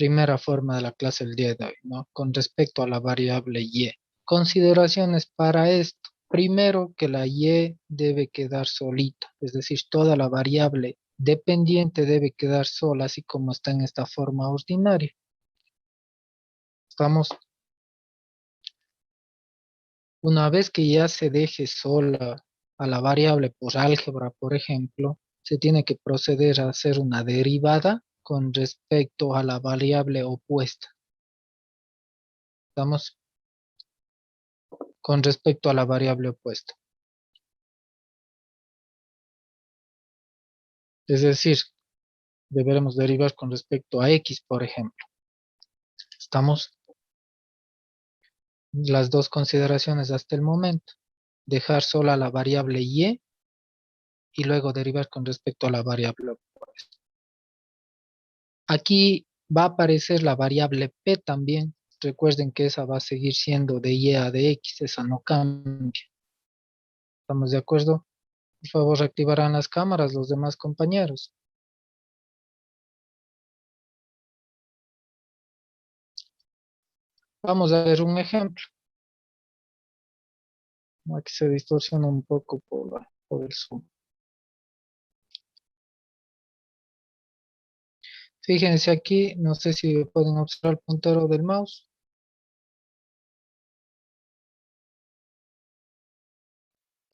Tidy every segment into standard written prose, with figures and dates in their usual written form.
primera forma de la clase del día de hoy, ¿no? Con respecto a la variable y. Consideraciones para esto. Primero, que la y debe quedar solita, es decir, toda la variable dependiente debe quedar sola, así como está en esta forma ordinaria. Estamos, una vez que ya se deje sola a la variable por álgebra, por ejemplo, se tiene que proceder a hacer una derivada con respecto a la variable opuesta. Estamos con respecto a la variable opuesta. Es decir, deberemos derivar con respecto a x, por ejemplo. Estamos las dos consideraciones hasta el momento. Dejar sola la variable y luego derivar con respecto a la variable opuesta. Aquí va a aparecer la variable p también. Recuerden que esa va a seguir siendo de y a de x, esa no cambia. ¿Estamos de acuerdo? Por favor, reactivarán las cámaras los demás compañeros. Vamos a ver un ejemplo. Aquí se distorsiona un poco por el zoom. Fíjense aquí, no sé si pueden observar el puntero del mouse.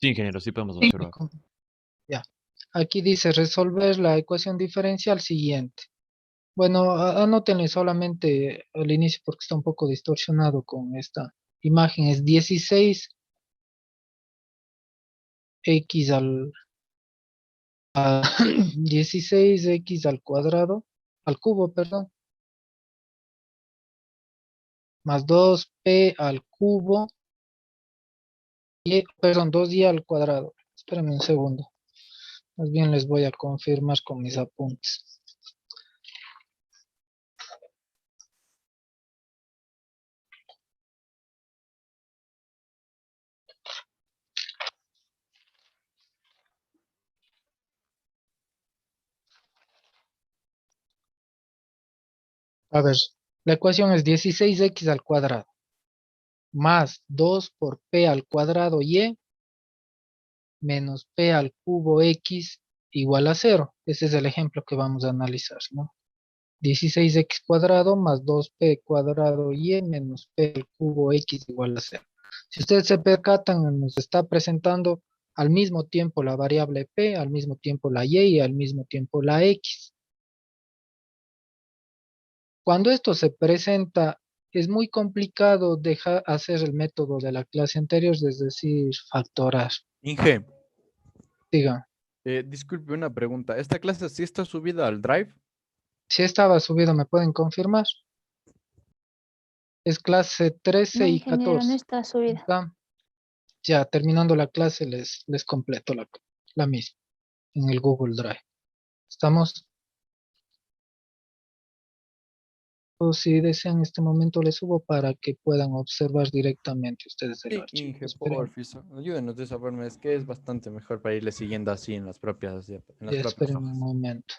Sí, ingeniero, sí podemos Sí. observar. Ya. Aquí dice resolver la ecuación diferencial siguiente. Bueno, anótenle solamente al inicio porque está un poco distorsionado con esta imagen. Es 16x al 16x al cuadrado, al cubo, perdón, más 2p al cubo, perdón, 2y al cuadrado. Espérenme un segundo. Más bien les voy a confirmar con mis apuntes. A ver, la ecuación es 16x al cuadrado más 2 por p al cuadrado y menos p al cubo x igual a 0. Ese es el ejemplo que vamos a analizar, ¿no? 16x cuadrado más 2p cuadrado y menos p al cubo x igual a 0. Si ustedes se percatan, nos está presentando al mismo tiempo la variable p, al mismo tiempo la y al mismo tiempo la x. Cuando esto se presenta, es muy complicado hacer el método de la clase anterior, es decir, factorar. Inge, Diga, disculpe una pregunta. ¿Esta clase sí está subida al Drive? si estaba subido, ¿me pueden confirmar? Es clase No, 13 y ingeniero, no 14. está subida. ¿Está? Ya terminando la clase les completo la misma en el Google Drive. ¿Estamos? O si desean, en este momento les subo para que puedan observar directamente ustedes el Sí, archivo. Inge, Esperen, porfis. Ayúdenos de esa forma. Es que es bastante mejor para irle siguiendo así en las ya propias esperen un hojas. momento.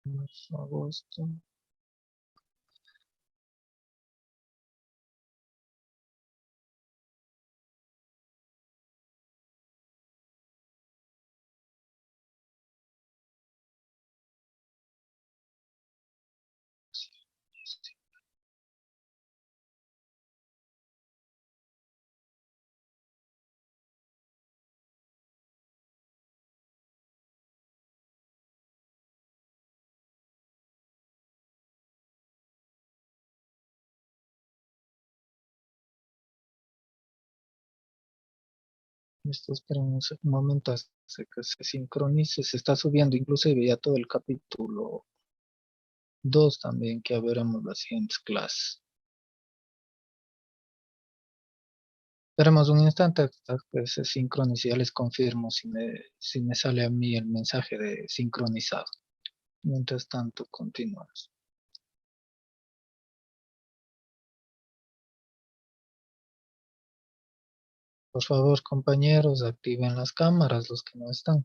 Marzo, agosto. Esto, esperen un momento hasta que se sincronice. Se está subiendo inclusive ya todo el capítulo 2 también, que ya veremos las siguientes clases. Esperemos un instante hasta que se sincronice. Ya les confirmo si me sale a mí el mensaje de sincronizado. Mientras tanto, continuamos. Por favor, compañeros, activen las cámaras, los que no están.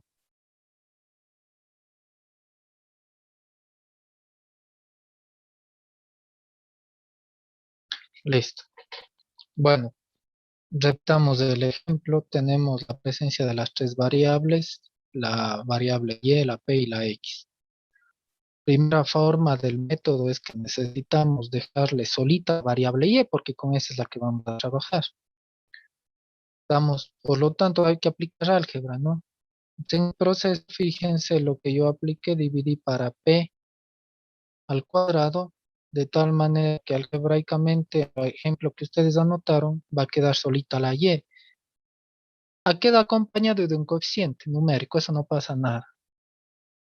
Listo. Bueno, repitamos el ejemplo. Tenemos la presencia de las tres variables, la variable y, la p y la x. Primera forma del método es que necesitamos dejarle solita variable y, porque con esa es la que vamos a trabajar. Por lo tanto, hay que aplicar álgebra, ¿no? En el proceso, fíjense lo que yo apliqué, dividí para p al cuadrado, de tal manera que algebraicamente, el ejemplo que ustedes anotaron, va a quedar solita la y. Queda acompañado de un coeficiente numérico, eso no pasa nada.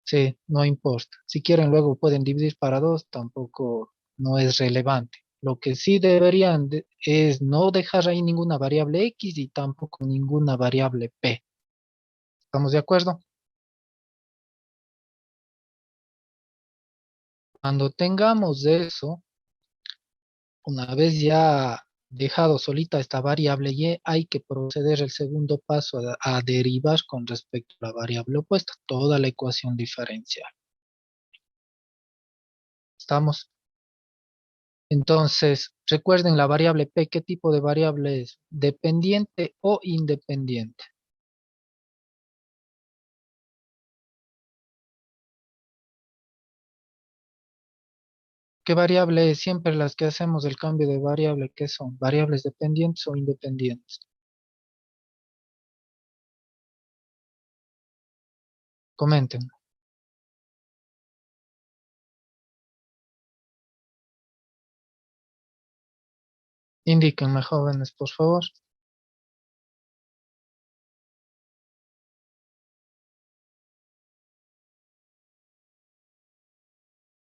Sí, no importa. Si quieren, luego pueden dividir para 2, tampoco no es relevante. Lo que sí deberían es no dejar ahí ninguna variable x y tampoco ninguna variable p. ¿Estamos de acuerdo? Cuando tengamos eso, una vez ya dejado solita esta variable y, hay que proceder el segundo paso a derivar con respecto a la variable opuesta, toda la ecuación diferencial. ¿Estamos? Entonces, recuerden la variable p, ¿qué tipo de variable es? ¿Dependiente o independiente? ¿Qué variable es? Siempre las que hacemos el cambio de variable, ¿qué son? ¿Variables dependientes o independientes? Comenten. Indíquenme, jóvenes, por favor.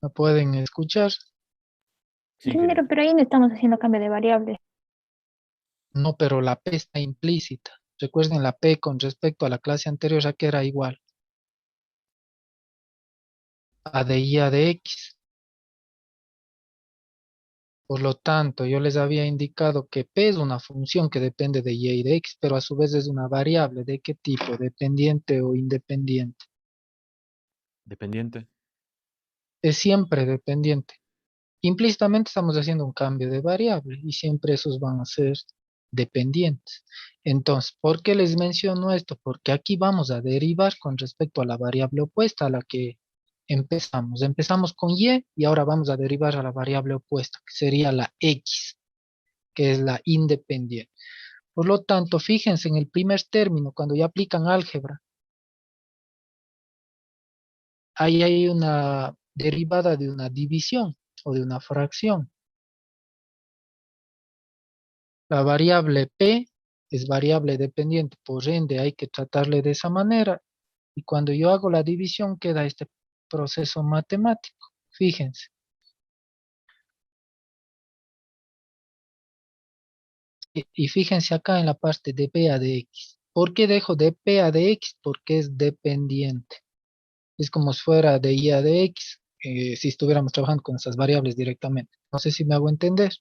¿Me pueden escuchar? Sí, Primero, querido. pero ahí no estamos haciendo cambio de variable. No, pero la p está implícita. Recuerden la p con respecto a la clase anterior, ya que era igual a de y a de x. Por lo tanto, yo les había indicado que p es una función que depende de y de x, pero a su vez es una variable. ¿De qué tipo? ¿Dependiente o independiente? Dependiente. Es siempre dependiente. Implícitamente estamos haciendo un cambio de variable y siempre esos van a ser dependientes. Entonces, ¿por qué les menciono esto? Porque aquí vamos a derivar con respecto a la variable opuesta a la que empezamos. Empezamos con y ahora vamos a derivar a la variable opuesta, que sería la x, que es la independiente. Por lo tanto, fíjense en el primer término, cuando ya aplican álgebra, ahí hay una derivada de una división o de una fracción. La variable p es variable dependiente, por ende hay que tratarle de esa manera. Y cuando yo hago la división queda este proceso matemático. Fíjense. Y fíjense acá en la parte de p a de x. ¿Por qué dejo de p a de x? Porque es dependiente. Es como si fuera de y a de x, si estuviéramos trabajando con esas variables directamente. No sé si me hago entender.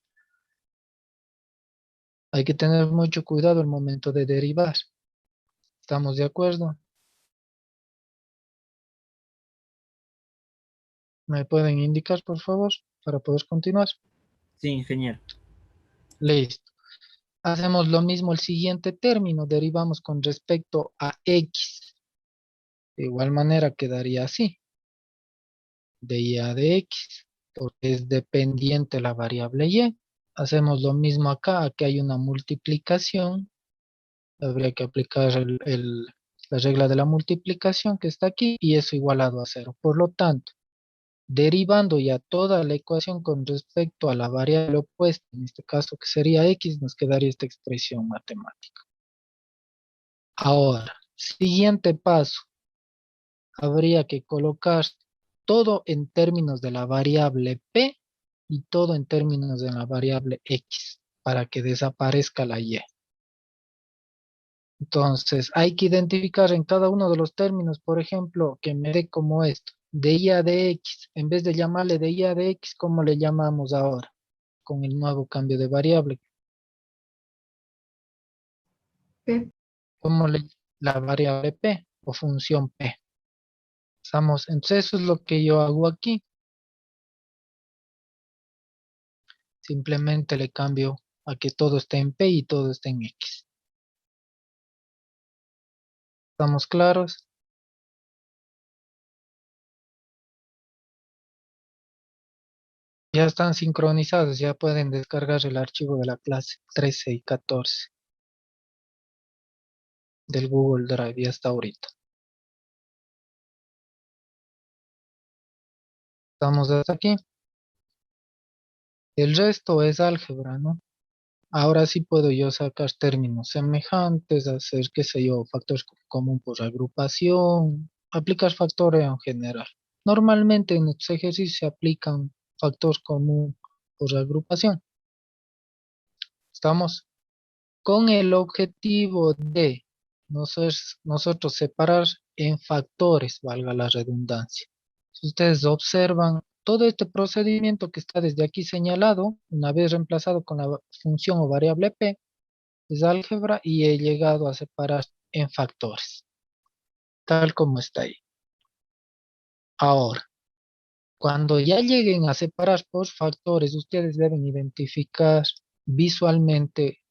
Hay que tener mucho cuidado al momento de derivar. ¿Estamos de acuerdo? ¿Me pueden indicar, por favor, para poder continuar? Sí, ingeniero. Listo. Hacemos lo mismo el siguiente término, derivamos con respecto a x. De igual manera quedaría así. De y a de x, porque es dependiente la variable y. Hacemos lo mismo acá, aquí hay una multiplicación. Habría que aplicar la regla de la multiplicación que está aquí y eso igualado a 0. Por lo tanto, derivando ya toda la ecuación con respecto a la variable opuesta, en este caso que sería x, nos quedaría esta expresión matemática. Ahora, siguiente paso, habría que colocar todo en términos de la variable p y todo en términos de la variable x para que desaparezca la y. Entonces, hay que identificar en cada uno de los términos, por ejemplo, que me dé como esto, de y a de x. En vez de llamarle de y a de x, ¿cómo le llamamos ahora? Con el nuevo cambio de variable. P. ¿Cómo le la variable p o función p? Entonces, eso es lo que yo hago aquí. Simplemente le cambio a que todo esté en p y todo esté en x. ¿Estamos claros? Ya están sincronizados, ya pueden descargar el archivo de la clase 13 y 14 del Google Drive y hasta ahorita. Estamos hasta aquí. El resto es álgebra, ¿no? Ahora sí puedo yo sacar términos semejantes, hacer, qué sé yo, factores común por agrupación, aplicar factoreo en general. Normalmente en estos ejercicios se aplican factores común por agrupación. Estamos con el objetivo de nosotros separar en factores, valga la redundancia. Si ustedes observan todo este procedimiento que está desde aquí señalado, una vez reemplazado con la función o variable p, es álgebra y he llegado a separar en factores, tal como está ahí. Ahora, cuando ya lleguen a separar por factores, ustedes deben identificar visualmente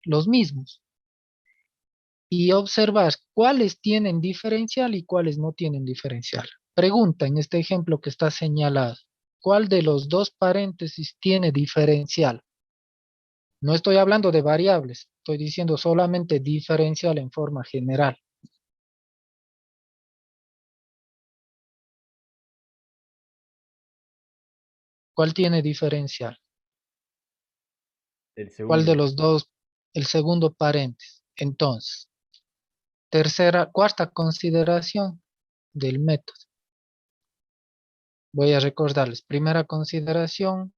los mismos y observar cuáles tienen diferencial y cuáles no tienen diferencial. Pregunta en este ejemplo que está señalado, ¿cuál de los dos paréntesis tiene diferencial? No estoy hablando de variables, estoy diciendo solamente diferencial en forma general. ¿Cuál tiene diferencial? El ¿Cuál de segundo. los dos? El segundo paréntesis. Entonces, cuarta consideración del método. Voy a recordarles. Primera consideración,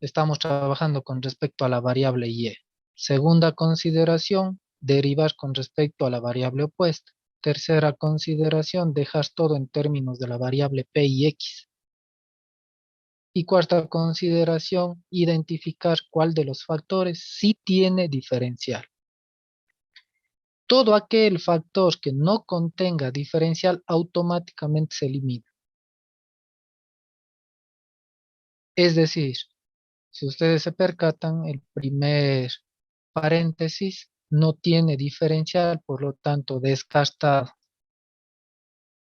estamos trabajando con respecto a la variable y. Segunda consideración, derivar con respecto a la variable opuesta. Tercera consideración, dejar todo en términos de la variable p y x. Y cuarta consideración, identificar cuál de los factores sí tiene diferencial. Todo aquel factor que no contenga diferencial automáticamente se elimina. Es decir, si ustedes se percatan, el primer paréntesis no tiene diferencial, por lo tanto descartado,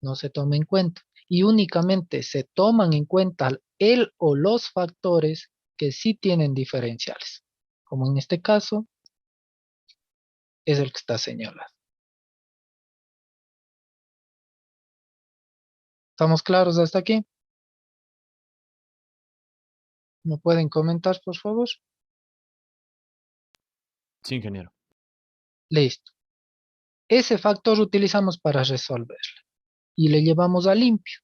no se toma en cuenta. Y únicamente se toman en cuenta el o los factores que sí tienen diferenciales, como en este caso es el que está señalado. ¿Estamos claros hasta aquí? ¿Me pueden comentar, por favor? Sí, ingeniero. Listo. Ese factor utilizamos para resolverlo y le llevamos a limpio.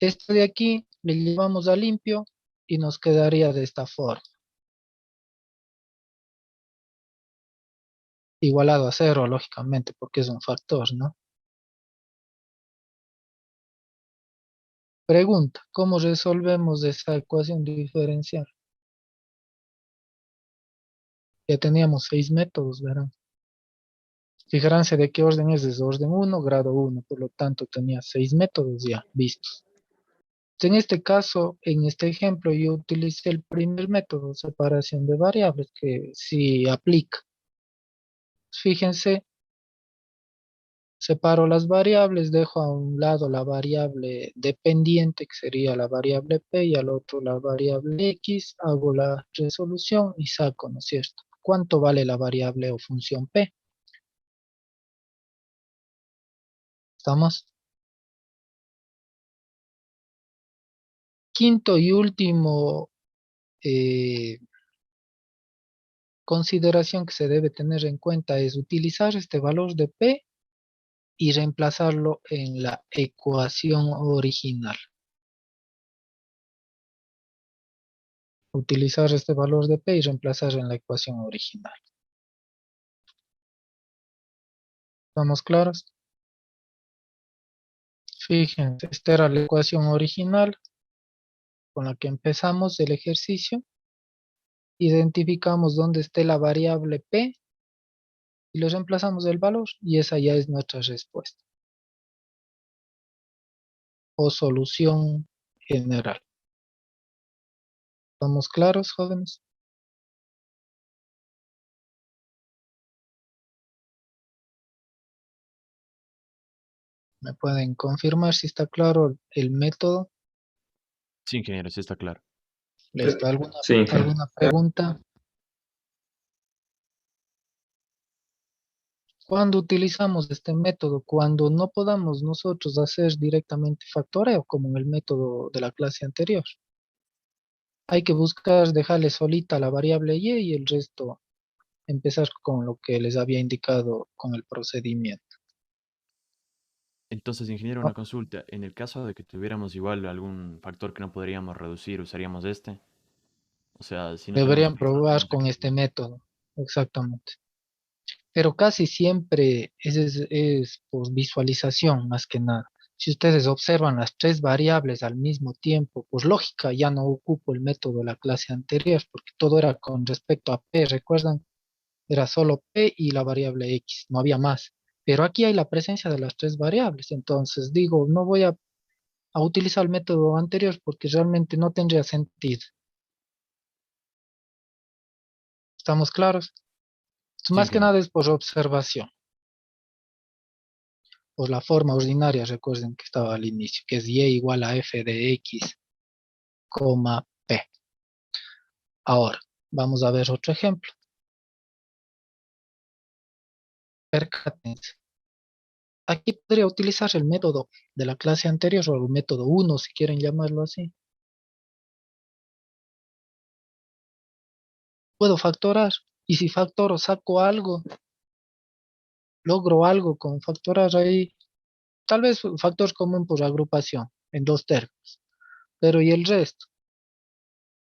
Este de aquí le llevamos a limpio y nos quedaría de esta forma. Igualado a 0, lógicamente, porque es un factor, ¿no? Pregunta, ¿cómo resolvemos esa ecuación diferencial? Ya teníamos 6 métodos, ¿verdad? Fijarse de qué orden es orden 1, grado 1, por lo tanto tenía 6 métodos ya vistos. En este caso, en este ejemplo, yo utilicé el primer método, separación de variables, que sí aplica. Fíjense, separo las variables, dejo a un lado la variable dependiente, que sería la variable p, y al otro la variable x, hago la resolución y saco, ¿no es cierto? ¿Cuánto vale la variable o función p? ¿Estamos? Quinto y último consideración que se debe tener en cuenta es utilizar este valor de p y reemplazarlo en la ecuación original. Utilizar este valor de p y reemplazar en la ecuación original. ¿Estamos claros? Fíjense, esta era la ecuación original con la que empezamos el ejercicio. Identificamos dónde esté la variable p y le reemplazamos el valor y esa ya es nuestra respuesta o solución general. ¿Estamos claros, jóvenes? ¿Me pueden confirmar si está claro el método? Sí, ingeniero, sí está claro. ¿Listo? Sí, ingeniero. ¿Alguna pregunta? ¿Cuándo utilizamos este método? Cuando no podamos nosotros hacer directamente factoreo, como en el método de la clase anterior. Hay que buscar dejarle solita la variable y el resto empezar con lo que les había indicado con el procedimiento. Entonces, ingeniero, ¿No? una consulta. En el caso de que tuviéramos igual algún factor que no podríamos reducir, ¿usaríamos este? O sea, si no tenemos Deberían factor, probar tenemos con aquí. este método, exactamente. Pero casi siempre es por visualización más que nada. Si ustedes observan las tres variables al mismo tiempo, por lógica ya no ocupo el método de la clase anterior, porque todo era con respecto a P, ¿recuerdan? Era solo P y la variable X, no había más. Pero aquí hay la presencia de las tres variables, entonces digo, no voy a utilizar el método anterior porque realmente no tendría sentido. ¿Estamos claros? Sí, Más que ingeniero. nada es por observación, por la forma ordinaria, recuerden que estaba al inicio, que es y igual a f de x, coma p. Ahora, vamos a ver otro ejemplo. Percátense. Aquí podría utilizar el método de la clase anterior o el método 1, si quieren llamarlo así. Puedo factorar, y si factoro saco algo, logro algo con factorar ahí, tal vez un factor común por agrupación, en dos términos, pero ¿y el resto?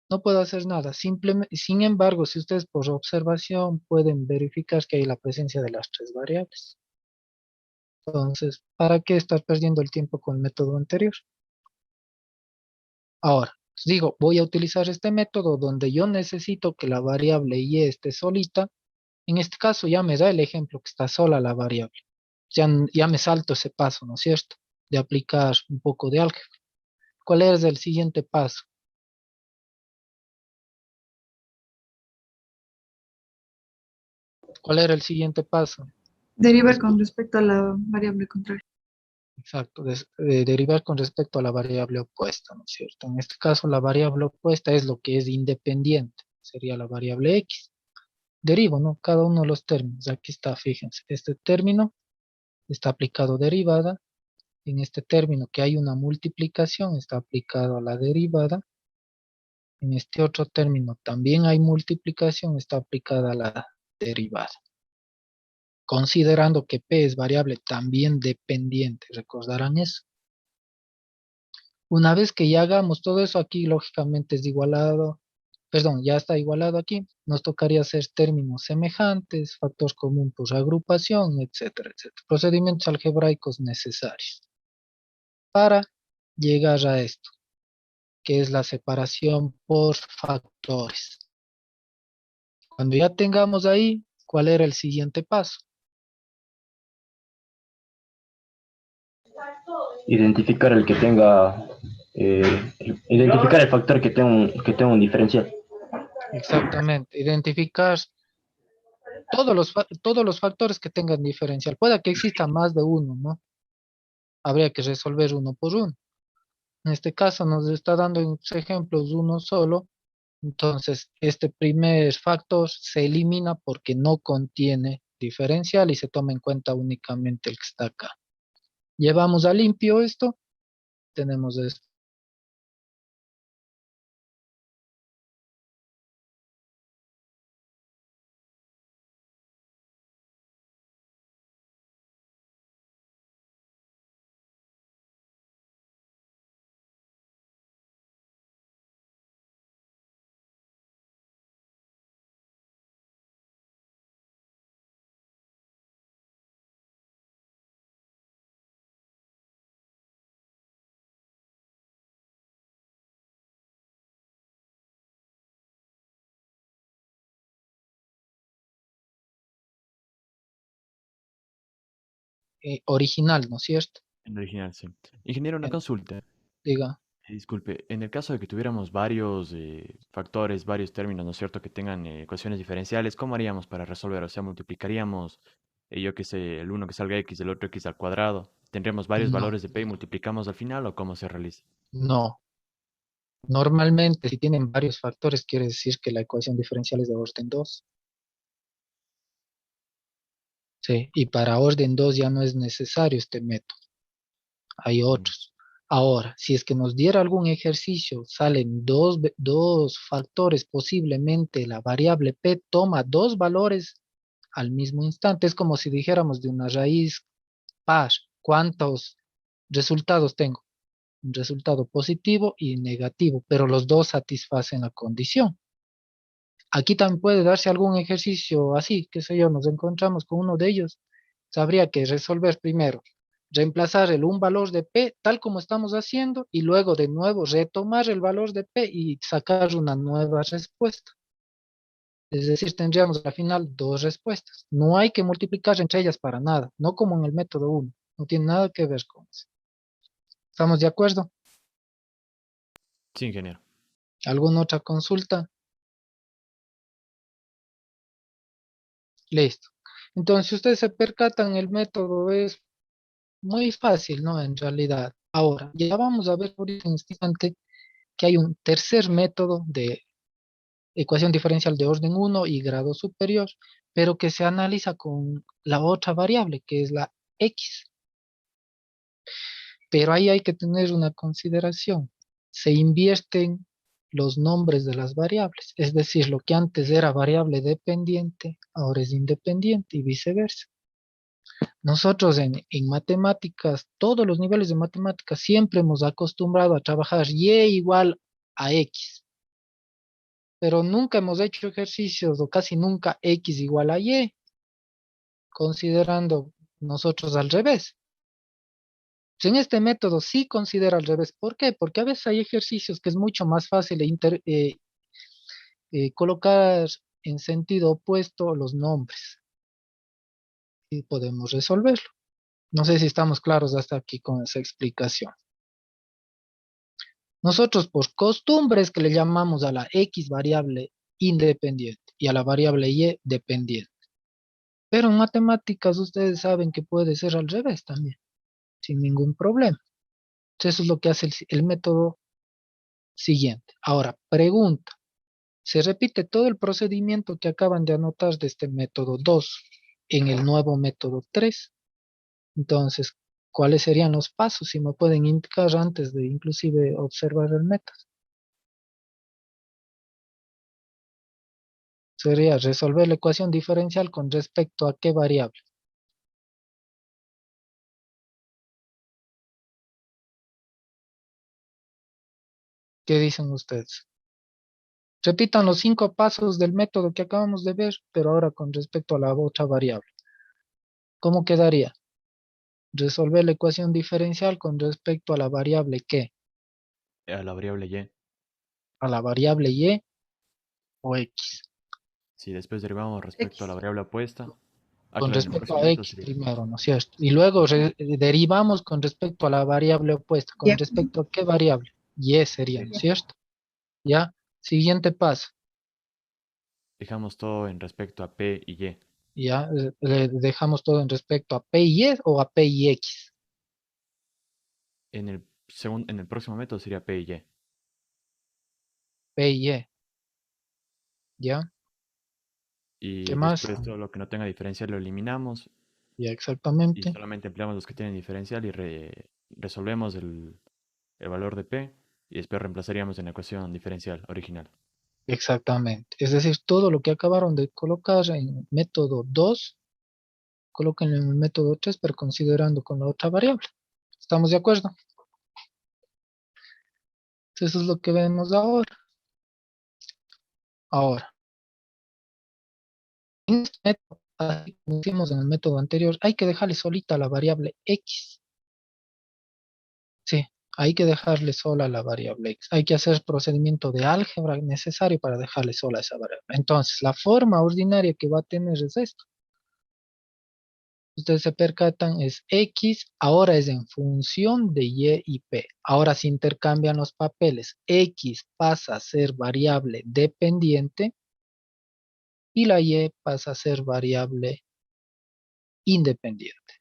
No puedo hacer nada. Simplemente, sin embargo, si ustedes por observación pueden verificar que hay la presencia de las tres variables. Entonces, ¿para qué estar perdiendo el tiempo con el método anterior? Ahora, digo, voy a utilizar este método donde yo necesito que la variable y esté solita. En este caso ya me da el ejemplo que está sola la variable. Ya me salto ese paso, ¿no es cierto? De aplicar un poco de álgebra. ¿Cuál es el siguiente paso? ¿Cuál era el siguiente paso? Derivar con respecto a la variable contraria. Exacto, derivar con respecto a la variable opuesta, ¿no es cierto? En este caso la variable opuesta es lo que es independiente, sería la variable x. Derivo, ¿no? Cada uno de los términos, aquí está, fíjense, este término está aplicado derivada, en este término que hay una multiplicación está aplicado a la derivada, en este otro término también hay multiplicación, está aplicada a la derivada. Considerando que p es variable también dependiente, recordarán eso. Una vez que ya hagamos todo eso aquí, lógicamente es igualado, perdón, ya está igualado aquí, nos tocaría hacer términos semejantes, factor común por agrupación, etcétera, etcétera. Procedimientos algebraicos necesarios para llegar a esto, que es la separación por factores. Cuando ya tengamos ahí, ¿cuál era el siguiente paso? Identificar el que tenga Identificar el factor que tenga un diferencial. Exactamente. Identificar todos los factores que tengan diferencial. Puede que exista más de uno, ¿no? Habría que resolver uno por uno. En este caso nos está dando en sus ejemplos uno solo. Entonces, este primer factor se elimina porque no contiene diferencial y se toma en cuenta únicamente el que está acá. Llevamos a limpio esto. Tenemos esto. Original, ¿no es cierto? En original, sí. Ingeniero, una En- consulta. Diga. Disculpe, en el caso de que tuviéramos varios factores, varios términos, ¿no es cierto?, que tengan ecuaciones diferenciales, ¿cómo haríamos para resolver? O sea, multiplicaríamos, yo qué sé, el uno que salga x, el otro x al cuadrado. ¿Tendríamos varios No, valores de p y multiplicamos al final o cómo se realiza? no. Normalmente, si tienen varios factores, quiere decir que la ecuación diferencial es de orden 2. Sí, y para orden 2 ya no es necesario este método. Hay Mm. otros. Ahora, si es que nos diera algún ejercicio, salen dos factores, posiblemente la variable p toma dos valores al mismo instante. Es como si dijéramos de una raíz par, ¿cuántos resultados tengo? Un resultado positivo y negativo, pero los dos satisfacen la condición. Aquí también puede darse algún ejercicio así, qué sé yo, nos encontramos con uno de ellos. Habría que resolver primero, reemplazar un valor de P tal como estamos haciendo y luego de nuevo retomar el valor de P y sacar una nueva respuesta. Es decir, tendríamos al final dos respuestas. No hay que multiplicar entre ellas para nada, no como en el método 1. No tiene nada que ver con eso. ¿Estamos de acuerdo? Sí, ingeniero. ¿Alguna otra consulta? Listo. Entonces, si ustedes se percatan, el método es muy fácil, ¿no? En realidad. Ahora, ya vamos a ver ahorita en este instante que hay un tercer método de ecuación diferencial de orden 1 y grado superior, pero que se analiza con la otra variable, que es la x. Pero ahí hay que tener una consideración. Se invierten los nombres de las variables, es decir, lo que antes era variable dependiente, ahora es independiente y viceversa. Nosotros en matemáticas, todos los niveles de matemáticas, siempre hemos acostumbrado a trabajar y igual a x, pero nunca hemos hecho ejercicios o casi nunca x igual a y, considerando nosotros al revés. En este método sí considera al revés. ¿Por qué? Porque a veces hay ejercicios que es mucho más fácil colocar en sentido opuesto los nombres y podemos resolverlo. No sé si estamos claros hasta aquí con esa explicación. Nosotros por costumbres que le llamamos a la X variable independiente y a la variable Y dependiente. Pero en matemáticas ustedes saben que puede ser al revés también, sin ningún problema. Entonces eso es lo que hace el método siguiente. Ahora, pregunta. Se repite todo el procedimiento que acaban de anotar de este método 2 en el nuevo método 3. Entonces, ¿cuáles serían los pasos? Si me pueden indicar antes de inclusive observar el método. Sería resolver la ecuación diferencial con respecto a qué variable. ¿Qué dicen ustedes? Repitan los 5 pasos del método que acabamos de ver, pero ahora con respecto a la otra variable. ¿Cómo quedaría? Resolver la ecuación diferencial con respecto a la variable ¿qué? A la variable y. A la variable y o x. Si después derivamos respecto a la X. variable opuesta. Ah, Con claro, en el respecto próximo a método x sería. primero, ¿no es cierto? Y luego derivamos con respecto a la variable opuesta. ¿Con Ya. respecto a qué variable? Y sería, ¿no es cierto? Ya, siguiente paso. Dejamos todo en respecto a P y Y. Ya, le dejamos todo en respecto a P y Y o a P y X. En el próximo método sería P y Y. P y Y. Ya, ¿qué Y más? después todo lo que no tenga diferencial lo eliminamos Ya, y exactamente. solamente empleamos los que tienen diferencial y resolvemos el valor de P y después reemplazaríamos en la ecuación diferencial original. Exactamente. Es decir, todo lo que acabaron de colocar en método 2, colóquenlo en el método 3, pero considerando con la otra variable. ¿Estamos de acuerdo? Eso es lo que vemos ahora. Ahora, en este método, así como hicimos en el método anterior, hay que dejarle solita la variable x. Sí, hay que dejarle sola la variable x. Hay que hacer el procedimiento de álgebra necesario para dejarle sola esa variable. Entonces, la forma ordinaria que va a tener es esto. Ustedes se percatan, es x, ahora es en función de y y p. Ahora se intercambian los papeles. X pasa a ser variable dependiente y la y pasa a ser variable independiente.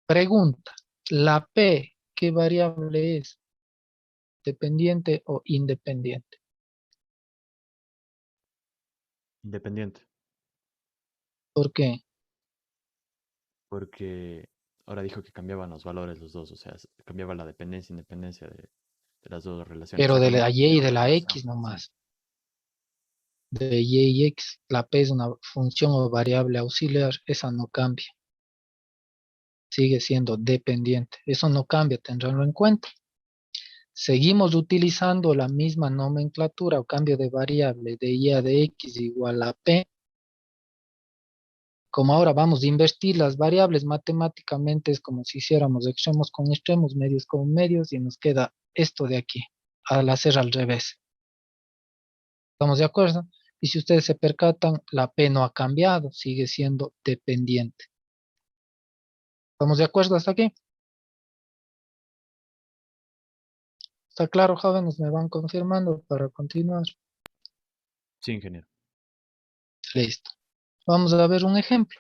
Pregunta, ¿la p qué variable es? ¿Dependiente o independiente? Independiente, ¿Por qué? porque ahora dijo que cambiaban los valores los dos, o sea, cambiaba la dependencia e independencia de las dos relaciones. O Pero sea, de cambiaba la el y y signo de de la la relación. x Sí. nomás. De y x, la p es una función o variable auxiliar, esa no cambia. Sigue siendo dependiente. Eso no cambia, tendránlo en cuenta. Seguimos utilizando la misma nomenclatura o cambio de variable de y a de x igual a p. Como ahora vamos a invertir las variables matemáticamente, es como si hiciéramos extremos con extremos, medios con medios, y nos queda esto de aquí, al hacer al revés. ¿Estamos de acuerdo? Y si ustedes se percatan, la p no ha cambiado, sigue siendo dependiente. ¿Estamos de acuerdo hasta aquí? ¿Está claro, jóvenes? ¿Me van confirmando para continuar? Sí, ingeniero. Listo. Vamos a ver un ejemplo.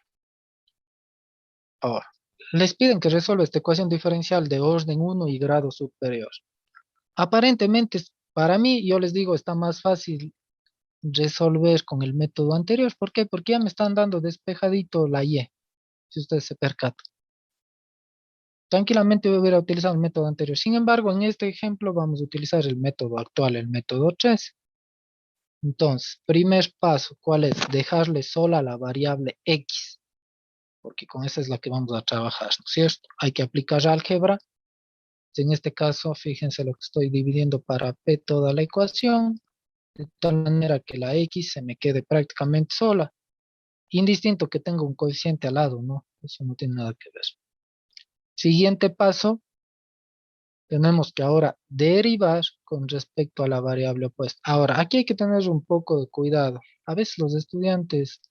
Ahora, les piden que resuelva esta ecuación diferencial de orden 1 y grado superior. Aparentemente, para mí, yo les digo, está más fácil resolver con el método anterior. ¿Por qué? Porque ya me están dando despejadito la y, si ustedes se percatan. Tranquilamente yo hubiera utilizado el método anterior. Sin embargo, en este ejemplo vamos a utilizar el método actual, el método 3. Entonces, primer paso, ¿cuál es? Dejarle sola la variable x, porque con esa es la que vamos a trabajar, ¿no es cierto? Hay que aplicar álgebra. En este caso, fíjense lo que estoy dividiendo para p toda la ecuación, de tal manera que la x se me quede prácticamente sola, indistinto que tenga un coeficiente al lado, ¿no? Eso no tiene nada que ver. Siguiente paso, tenemos que ahora derivar con respecto a la variable opuesta. Ahora, aquí hay que tener un poco de cuidado. A veces los estudiantes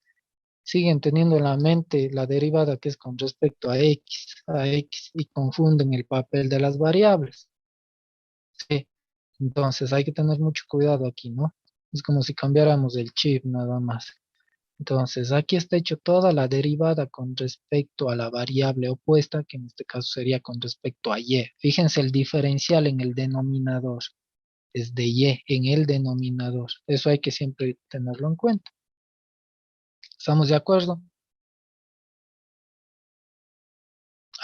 siguen teniendo en la mente la derivada que es con respecto a x, y confunden el papel de las variables. Sí, entonces hay que tener mucho cuidado aquí, ¿no? Es como si cambiáramos el chip nada más. Entonces, aquí está hecho toda la derivada con respecto a la variable opuesta, que en este caso sería con respecto a y. Fíjense el diferencial en el denominador, es de y en el denominador. Eso hay que siempre tenerlo en cuenta. ¿Estamos de acuerdo?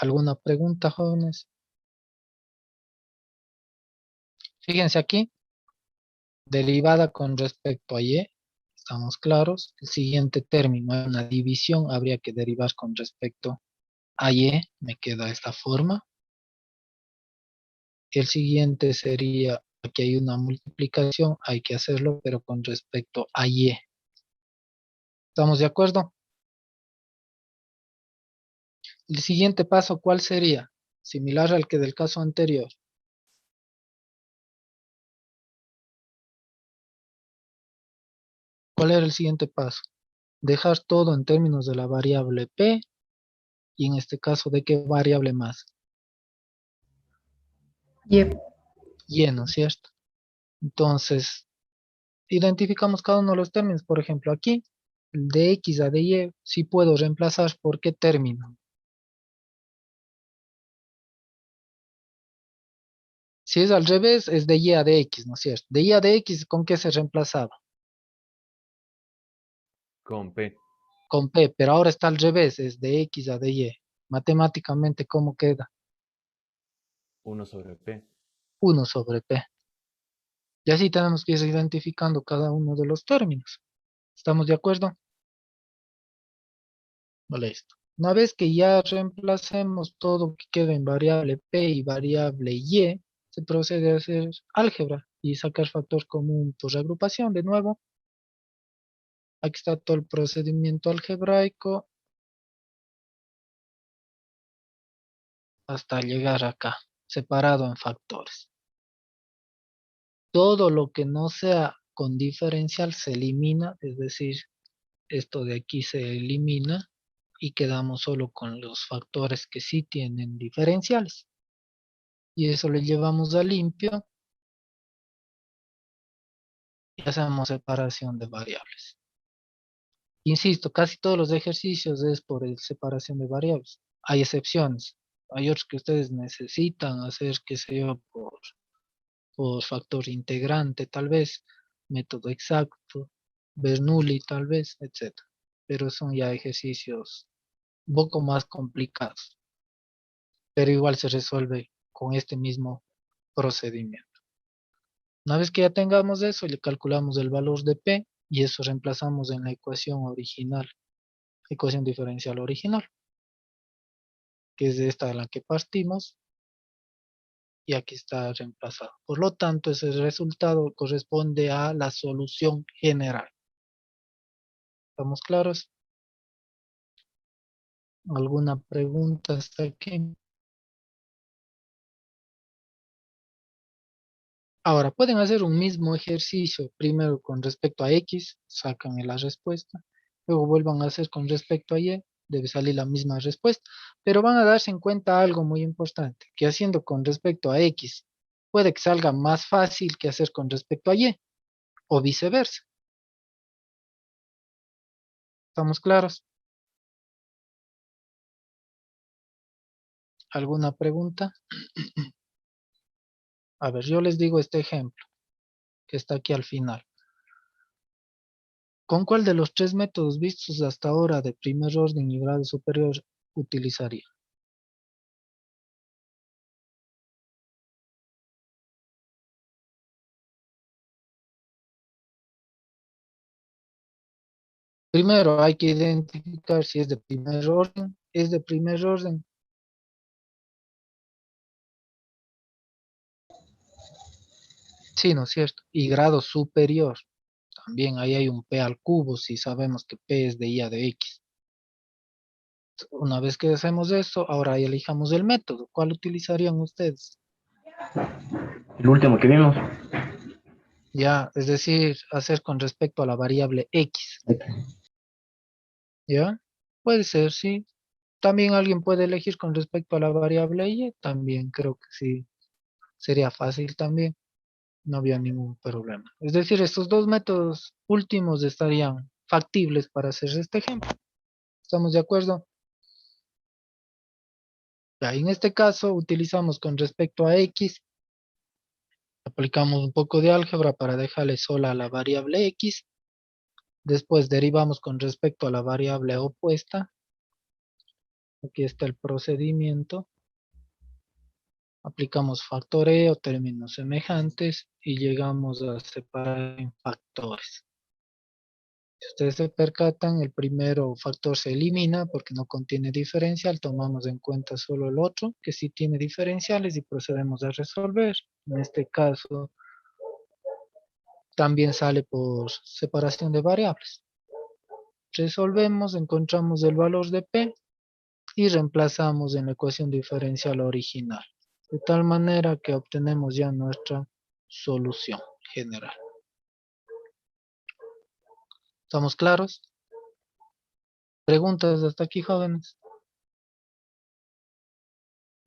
¿Alguna pregunta, jóvenes? Fíjense aquí, derivada con respecto a y, estamos claros. El siguiente término es una división, habría que derivar con respecto a y, me queda de esta forma. El siguiente sería, aquí hay una multiplicación, hay que hacerlo, pero con respecto a y. ¿Estamos de acuerdo? El siguiente paso, ¿cuál sería? Similar al que del caso anterior. ¿Cuál era el siguiente paso? Dejar todo en términos de la variable p, y en este caso, ¿de qué variable más? Y. Y, ¿no es cierto? Entonces, identificamos cada uno de los términos. Por ejemplo, aquí, el de X a de Y, sí puedo reemplazar por qué término. Si es al revés, es de Y a de X, ¿no es cierto? De Y a de X, ¿con qué se reemplazaba? Con P. Con P, pero ahora está al revés, es de X a de Y. Matemáticamente, ¿cómo queda? 1 sobre P. 1 sobre P. Y así tenemos que ir identificando cada uno de los términos. ¿Estamos de acuerdo? Listo. Una vez que ya reemplacemos todo que quede en variable P y variable Y, se procede a hacer álgebra y sacar factor común por agrupación. De nuevo, aquí está todo el procedimiento algebraico hasta llegar acá, separado en factores. Todo lo que no sea con diferencial se elimina, es decir, esto de aquí se elimina y quedamos solo con los factores que sí tienen diferenciales. Y eso le llevamos a limpio y hacemos separación de variables. Insisto, casi todos los ejercicios es por separación de variables. Hay excepciones. Hay otros que ustedes necesitan hacer, qué sé yo, por factor integrante, tal vez, método exacto, Bernoulli, tal vez, etc. Pero son ya ejercicios un poco más complicados. Pero igual se resuelve con este mismo procedimiento. Una vez que ya tengamos eso, le calculamos el valor de P y eso reemplazamos en la ecuación original, ecuación diferencial original, que es de esta de la que partimos, y aquí está reemplazado. Por lo tanto, ese resultado corresponde a la solución general. ¿Estamos claros? ¿Alguna pregunta hasta aquí? Ahora, pueden hacer un mismo ejercicio, primero con respecto a X, sacan la respuesta, luego vuelvan a hacer con respecto a Y, debe salir la misma respuesta, pero van a darse en cuenta algo muy importante, que haciendo con respecto a X, puede que salga más fácil que hacer con respecto a Y, o viceversa. ¿Estamos claros? ¿Alguna pregunta? A ver, yo les digo este ejemplo, que está aquí al final. ¿Con cuál de los tres métodos vistos hasta ahora de primer orden y grado superior utilizaría? Primero hay que identificar si es de primer orden. ¿Es de primer orden? Sí, ¿no es cierto? Y grado superior. También ahí hay un P al cubo si sabemos que P es de Y a de X. Una vez que hacemos esto, ahora elijamos el método. ¿Cuál utilizarían ustedes? El último que vimos. Ya, es decir, hacer con respecto a la variable X. ¿Ya? Puede ser, sí. También alguien puede elegir con respecto a la variable Y. También creo que sí. Sería fácil también. No había ningún problema. Es decir, estos dos métodos últimos estarían factibles para hacer este ejemplo. ¿Estamos de acuerdo? Ya, en este caso utilizamos con respecto a X, aplicamos un poco de álgebra para dejarle sola la variable X. Después derivamos con respecto a la variable opuesta. Aquí está el procedimiento. Aplicamos factor E o términos semejantes y llegamos a separar en factores. Si ustedes se percatan, el primero factor se elimina porque no contiene diferencial. Tomamos en cuenta solo el otro que sí tiene diferenciales y procedemos a resolver. En este caso, también sale por separación de variables. Resolvemos, encontramos el valor de P y reemplazamos en la ecuación diferencial original. De tal manera que obtenemos ya nuestra solución general. ¿Estamos claros? ¿Preguntas hasta aquí, jóvenes?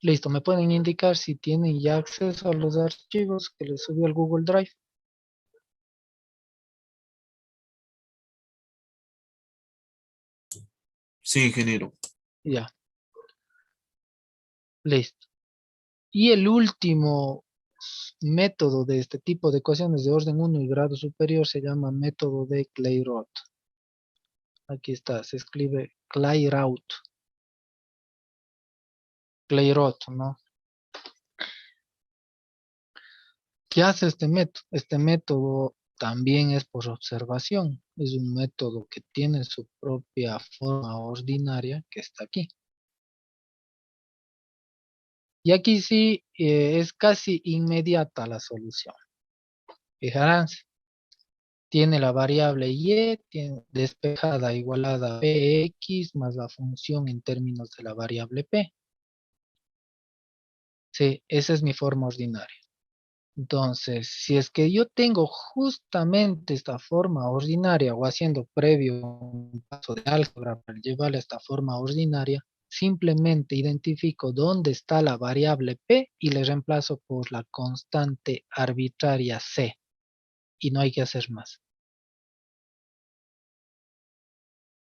Listo, ¿me pueden indicar si tienen ya acceso a los archivos que les subió al Google Drive? Sí, ingeniero. Ya, listo. Y el último método de este tipo de ecuaciones de orden 1 y grado superior se llama método de Clairaut. Aquí está, se escribe Clairaut. Clairaut, ¿no? ¿Qué hace este método? Este método también es por observación. Es un método que tiene su propia forma ordinaria que está aquí. Y aquí sí es casi inmediata la solución. Fijaránse, tiene la variable y tiene despejada igualada a px más la función en términos de la variable p. Sí, esa es mi forma ordinaria. Entonces, si es que yo tengo justamente esta forma ordinaria o haciendo previo un paso de álgebra para llevarla a esta forma ordinaria, simplemente identifico dónde está la variable p y le reemplazo por la constante arbitraria c. Y no hay que hacer más.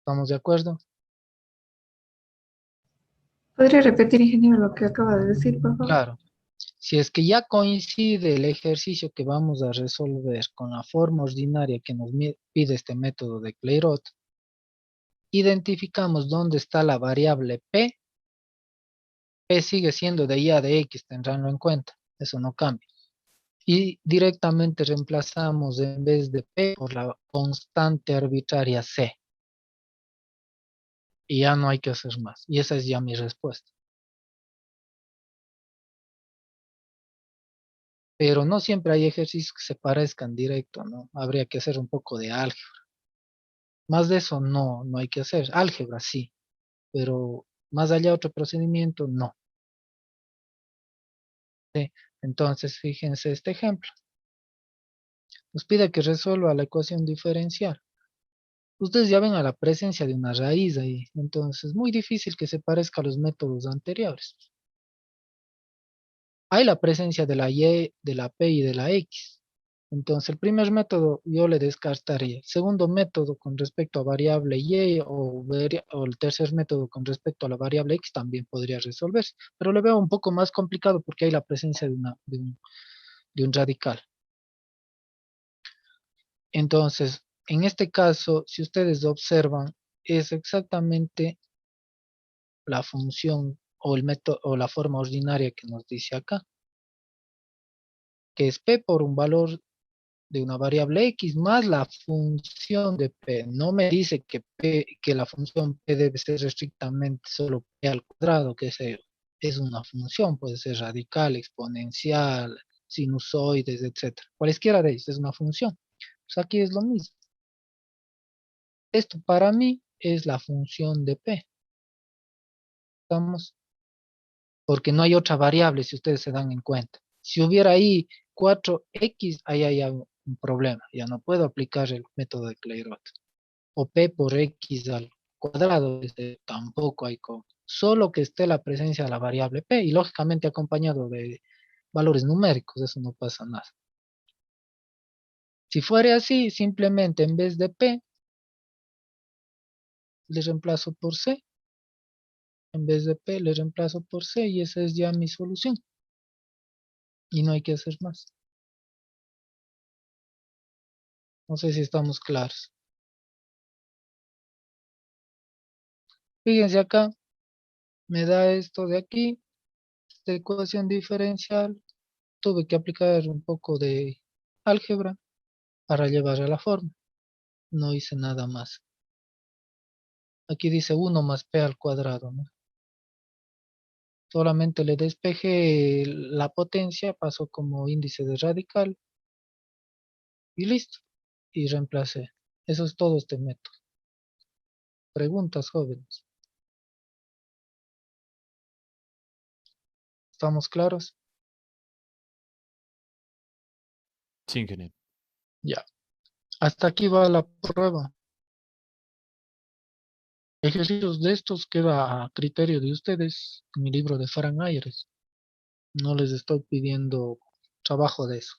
¿Estamos de acuerdo? ¿Podría repetir, ingeniero, lo que acaba de decir, por favor? Claro. Si es que ya coincide el ejercicio que vamos a resolver con la forma ordinaria que nos pide este método de Clairaut, identificamos dónde está la variable p. P sigue siendo de y a de x, tendránlo en cuenta. Eso no cambia. Y directamente reemplazamos en vez de p por la constante arbitraria c. Y ya no hay que hacer más. Y esa es ya mi respuesta. Pero no siempre hay ejercicios que se parezcan directo, ¿no? Habría que hacer un poco de álgebra. Más de eso no hay que hacer. Álgebra sí, pero más allá otro procedimiento no. ¿Sí? Entonces, fíjense este ejemplo. Nos pide que resuelva la ecuación diferencial. Ustedes ya ven a la presencia de una raíz ahí, entonces muy difícil que se parezca a los métodos anteriores. Hay la presencia de la y, de la p y de la x. Entonces el primer método yo le descartaría. El segundo método con respecto a variable y o el tercer método con respecto a la variable x también podría resolverse. Pero le veo un poco más complicado porque hay la presencia de un radical. Entonces, en este caso, si ustedes observan, es exactamente la función o el método o la forma ordinaria que nos dice acá, que es p por un valor de una variable x más la función de p. No me dice que la función p debe ser estrictamente solo p al cuadrado, que es una función, puede ser radical, exponencial, sinusoides, etc. Cualesquiera de ellos es una función. Pues aquí es lo mismo. Esto para mí es la función de p. ¿Estamos? Porque no hay otra variable si ustedes se dan en cuenta. Si hubiera ahí 4x, ahí hay un problema. Ya no puedo aplicar el método de Clairaut. O p por x al cuadrado, tampoco hay como. Solo que esté la presencia de la variable p y lógicamente acompañado de valores numéricos, eso no pasa nada. Si fuera así, simplemente en vez de p, le reemplazo por c. En vez de p, le reemplazo por c y esa es ya mi solución. Y no hay que hacer más. No sé si estamos claros. Fíjense acá, me da esto de aquí, esta ecuación diferencial. Tuve que aplicar un poco de álgebra para llevar a la forma. No hice nada más. Aquí dice 1 más p al cuadrado, ¿no? Solamente le despejé la potencia, pasó como índice de radical y listo. Y reemplacé. Eso es todo este método. Preguntas, jóvenes. ¿Estamos claros? Sí, ingeniero. Ya. Hasta aquí va la prueba. Ejercicios de estos queda a criterio de ustedes en mi libro de Fran Aires. No les estoy pidiendo trabajo de eso.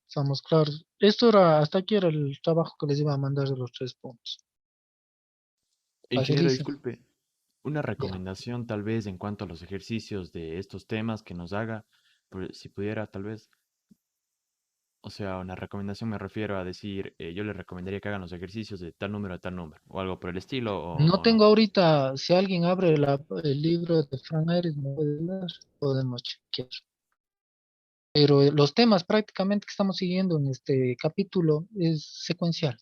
Estamos claros. Esto era, hasta aquí era el trabajo que les iba a mandar de los 3 puntos. Ingeniero, Facilísimo. disculpe, una Ya. recomendación tal vez en cuanto a los ejercicios de estos temas que nos haga, si pudiera tal vez, o sea, una recomendación me refiero a decir, yo le recomendaría que hagan los ejercicios de tal número a tal número, o algo por el estilo, No o no. tengo ahorita, si alguien abre el libro de Fran Aires, me puede dar, podemos chequear. Pero los temas prácticamente que estamos siguiendo en este capítulo es secuencial.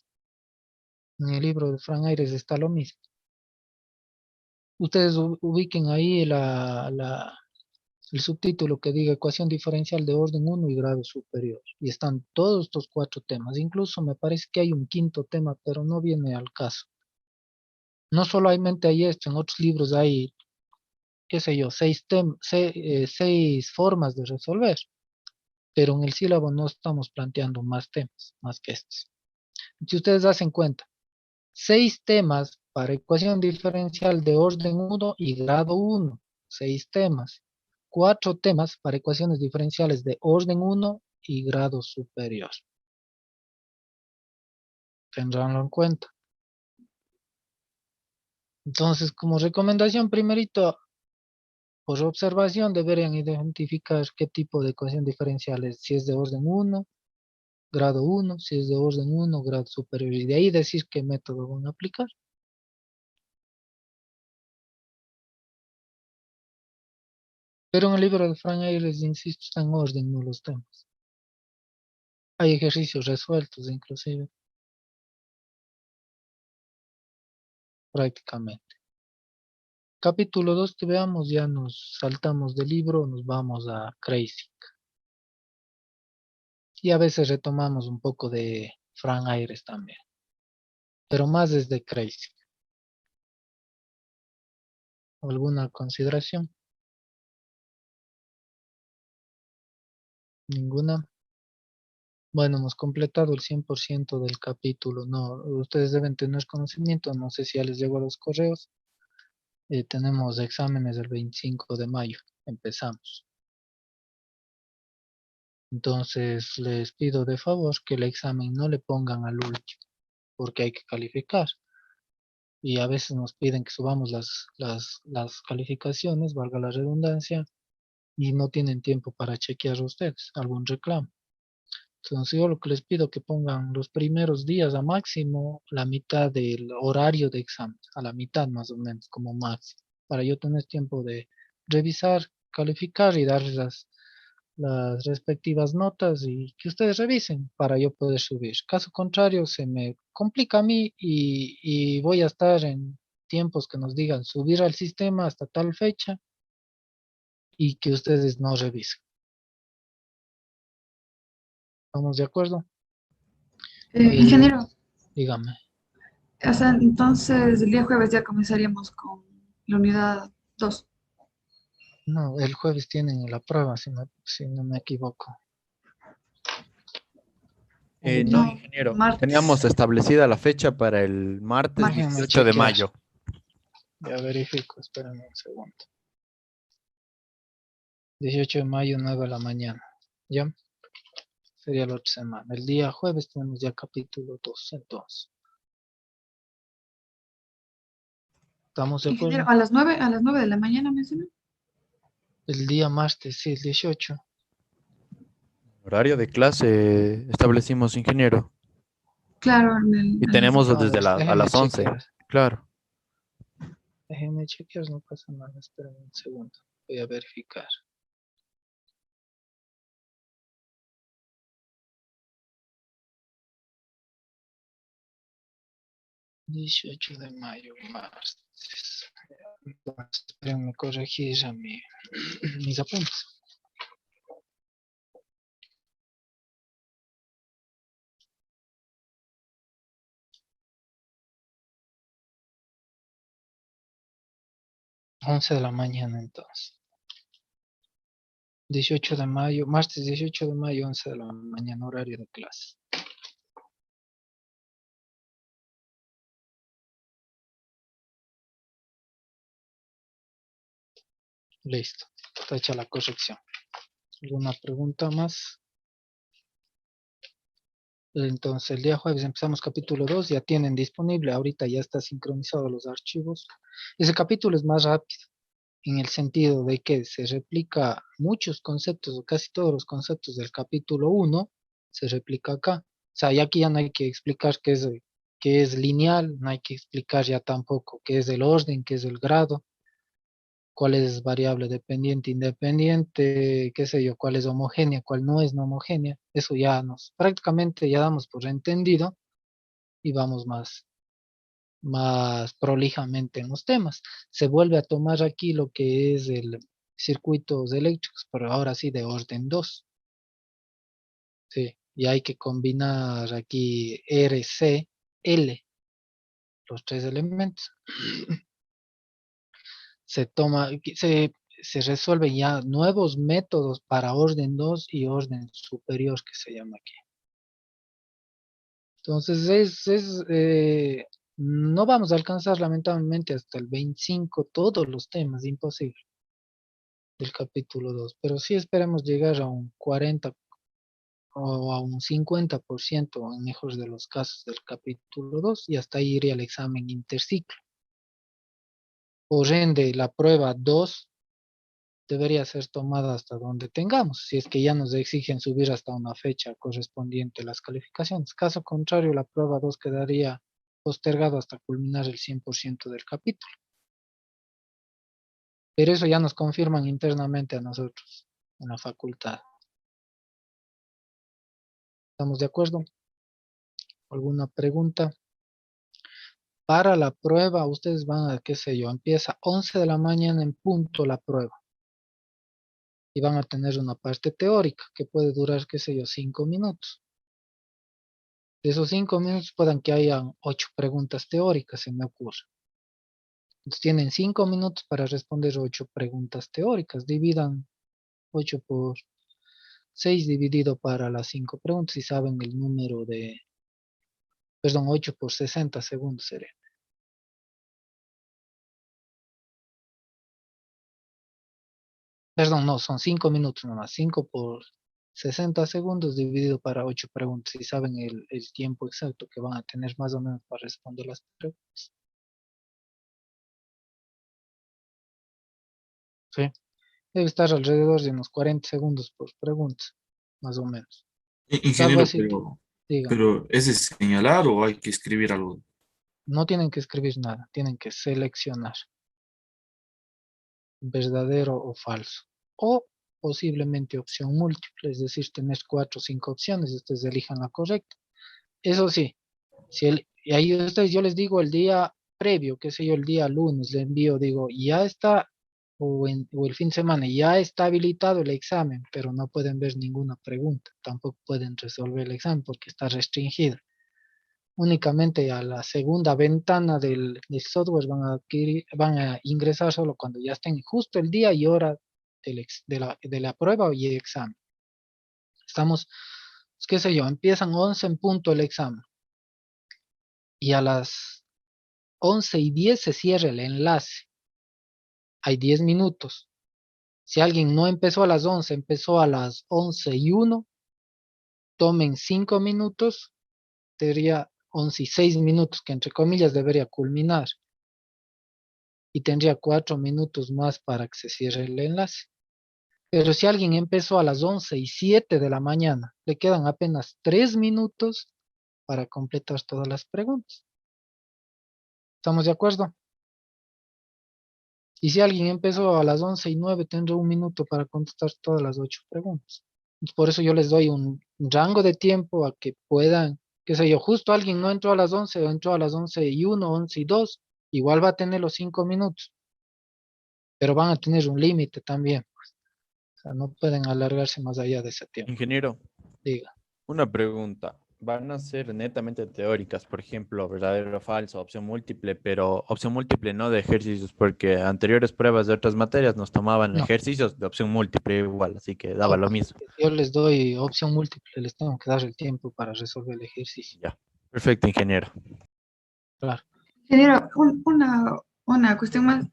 En el libro de Fran Aires está lo mismo. Ustedes ubiquen ahí el subtítulo que diga ecuación diferencial de orden 1 y grado superior. Y están todos estos 4 temas. Incluso me parece que hay un quinto tema, pero no viene al caso. No solamente hay esto, en otros libros hay, qué sé yo, 6 formas de resolver. Pero en el sílabo no estamos planteando más temas, más que estos. Si ustedes hacen cuenta, 6 temas para ecuación diferencial de orden 1 y grado 1. 6 temas. 4 temas para ecuaciones diferenciales de orden 1 y grado superior. Tendránlo en cuenta. Entonces, como recomendación, primerito, por observación, deberían identificar qué tipo de ecuación diferencial es, si es de orden 1, grado 1, si es de orden 1, grado superior, y de ahí decir qué método van a aplicar. Pero en el libro de Fran les insisto, está en orden, no los temas. Hay ejercicios resueltos, inclusive, prácticamente. Capítulo 2 que veamos, ya nos saltamos del libro, nos vamos a Crazy. Y a veces retomamos un poco de Fran Aires también. Pero más desde Crazy. ¿Alguna consideración? Ninguna. Bueno, hemos completado el 100% del capítulo. No, ustedes deben tener conocimiento. No sé si ya les llegó a los correos. Tenemos exámenes el 25 de mayo. Empezamos. Entonces les pido de favor que el examen no le pongan al último, porque hay que calificar. Y a veces nos piden que subamos las calificaciones, valga la redundancia, y no tienen tiempo para chequear ustedes algún reclamo. Entonces yo lo que les pido que pongan los primeros días a máximo la mitad del horario de examen, a la mitad más o menos como máximo, para yo tener tiempo de revisar, calificar y darles las respectivas notas y que ustedes revisen para yo poder subir. Caso contrario, se me complica a mí y voy a estar en tiempos que nos digan subir al sistema hasta tal fecha y que ustedes no revisen. ¿Estamos de acuerdo? Ingeniero, Dígame. o sea, entonces el día jueves ya comenzaríamos con la unidad 2. No, el jueves tienen la prueba, si no me equivoco. No, No, ingeniero. Teníamos martes. establecida la fecha para el martes Martes. Déjenme 18 de chequear. mayo. Ya verifico, espérenme un segundo. 18 de mayo, 9 de la mañana. ¿Ya? Sería la otra semana. El día jueves tenemos ya capítulo 2, entonces. ¿Estamos de Ingeniero, acuerdo? a las 9 de la mañana mencionó. El día martes, sí, el 18. Horario de clase establecimos, ingeniero. Claro, Y en el tenemos A desde ver, a déjenme las 11. chequear. Claro. Déjenme chequear, no pasa nada. Espérenme un segundo. Voy a verificar. Dieciocho de mayo, martes. Entonces, espérenme corregir a mis apuntes. Once de la mañana, entonces. 18 de mayo, martes 18 de mayo, 11 de la mañana, horario de clase. Listo. Está hecha la corrección. ¿Alguna pregunta más? Entonces, el día jueves empezamos capítulo 2. Ya tienen disponible. Ahorita ya está sincronizado los archivos. Ese capítulo es más rápido, en el sentido de que se replica muchos conceptos, o casi todos los conceptos del capítulo 1, se replica acá. O sea, ya aquí ya no hay que explicar qué es lineal, no hay que explicar ya tampoco qué es el orden, qué es el grado, cuál es variable dependiente, independiente, qué sé yo, cuál es homogénea, cuál no es no homogénea. Eso ya prácticamente ya damos por entendido y vamos más prolijamente en los temas. Se vuelve a tomar aquí lo que es el circuitos eléctricos, pero ahora sí de orden 2. Sí, y hay que combinar aquí R, C, L, los tres elementos. Se resuelven ya nuevos métodos para orden 2 y orden superior, que se llama aquí. Entonces, no vamos a alcanzar lamentablemente hasta el 25 todos los temas, imposible, del capítulo 2, pero sí esperemos llegar a un 40 o a un 50% en mejor de los casos del capítulo 2 y hasta ahí iría el examen interciclo. Por ende, la prueba 2 debería ser tomada hasta donde tengamos, si es que ya nos exigen subir hasta una fecha correspondiente a las calificaciones. Caso contrario, la prueba 2 quedaría postergado hasta culminar el 100% del capítulo. Pero eso ya nos confirman internamente a nosotros, en la facultad. ¿Estamos de acuerdo? ¿Alguna pregunta? Para la prueba, ustedes van a, qué sé yo, empieza 11 de la mañana en punto la prueba. Y van a tener una parte teórica que puede durar, qué sé yo, 5 minutos. De esos 5 minutos puedan que hayan 8 preguntas teóricas, se me ocurre. Entonces tienen 5 minutos para responder 8 preguntas teóricas. Dividan 8 por 6 dividido para las 5 preguntas y saben el número de, perdón, 8 por 60 segundos sería. Perdón, no, son 5 minutos nomás. 5 por 60 segundos dividido para 8 preguntas y saben el tiempo exacto que van a tener más o menos para responder las preguntas. Sí, debe estar alrededor de unos 40 segundos por pregunta, más o menos. Salvo Ingeniero, así que digan, pero ¿es de señalar o hay que escribir algo? no tienen que escribir nada, tienen que seleccionar verdadero o falso. O posiblemente opción múltiple, es decir, tener 4 o 5 opciones y ustedes elijan la correcta. Eso sí, y ahí ustedes, yo les digo el día previo, qué sé yo, el día lunes, le envío, digo, ya está, o el fin de semana, ya está habilitado el examen, pero no pueden ver ninguna pregunta, tampoco pueden resolver el examen porque está restringido. Únicamente a la segunda ventana del software van a ingresar solo cuando ya estén justo el día y hora de la prueba y el examen. Estamos, qué sé yo, empiezan 11 en punto el examen. Y a las 11:10 se cierra el enlace. Hay 10 minutos. Si alguien no empezó a las 11, empezó a las 11:01, tomen 5 minutos, tendría 11:06 minutos, que entre comillas debería culminar. Y tendría 4 minutos más para que se cierre el enlace. Pero si alguien empezó a las 11:07 de la mañana, le quedan apenas 3 minutos para completar todas las preguntas. ¿Estamos de acuerdo? Y si alguien empezó a las 11:09, tendrá 1 minuto para contestar todas las 8 preguntas. Por eso yo les doy un rango de tiempo a que puedan, qué sé yo, justo alguien no entró a las 11 o entró a las 11:01, 11:02, igual va a tener los 5 minutos, pero van a tener un límite también. O sea, no pueden alargarse más allá de ese tiempo. Ingeniero, Diga. una pregunta. ¿Van a ser netamente teóricas, por ejemplo, verdadero o falso, opción múltiple, pero opción múltiple no de ejercicios, porque anteriores pruebas de otras materias nos tomaban No. ejercicios de opción múltiple igual, así que daba lo mismo. Yo les doy opción múltiple, les tengo que dar el tiempo para resolver el ejercicio. Ya. Perfecto, ingeniero. Claro. Ingeniero, una cuestión más.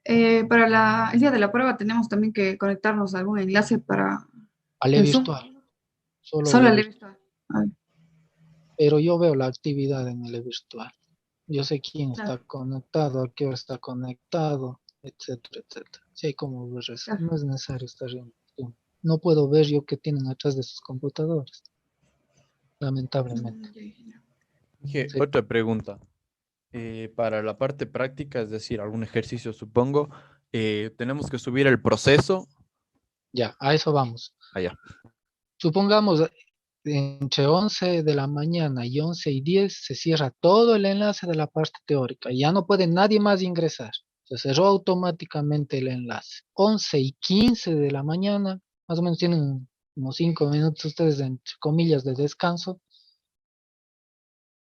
Para el día de la prueba tenemos también que conectarnos a algún enlace para Ale el Zoom. virtual, solo Solo Ale el de virtual. virtual. Ah, Pero yo veo la actividad en el virtual. Yo sé quién está claro, conectado, a qué hora está conectado, etcétera, etcétera. Si hay como ver eso, claro. no es necesario estar en Zoom. No puedo ver yo qué tienen atrás de sus computadores, lamentablemente. Ya, ya. Dije, Sí, otra pregunta. Para la parte práctica, es decir, algún ejercicio, supongo, tenemos que subir el proceso ya, a eso vamos. allá. Supongamos entre 11 de la mañana y 11:10 se cierra todo el enlace de la parte teórica. Ya no puede nadie más ingresar. Se cerró automáticamente el enlace. 11:15 de la mañana, más o menos tienen unos 5 minutos ustedes, entre comillas, de descanso.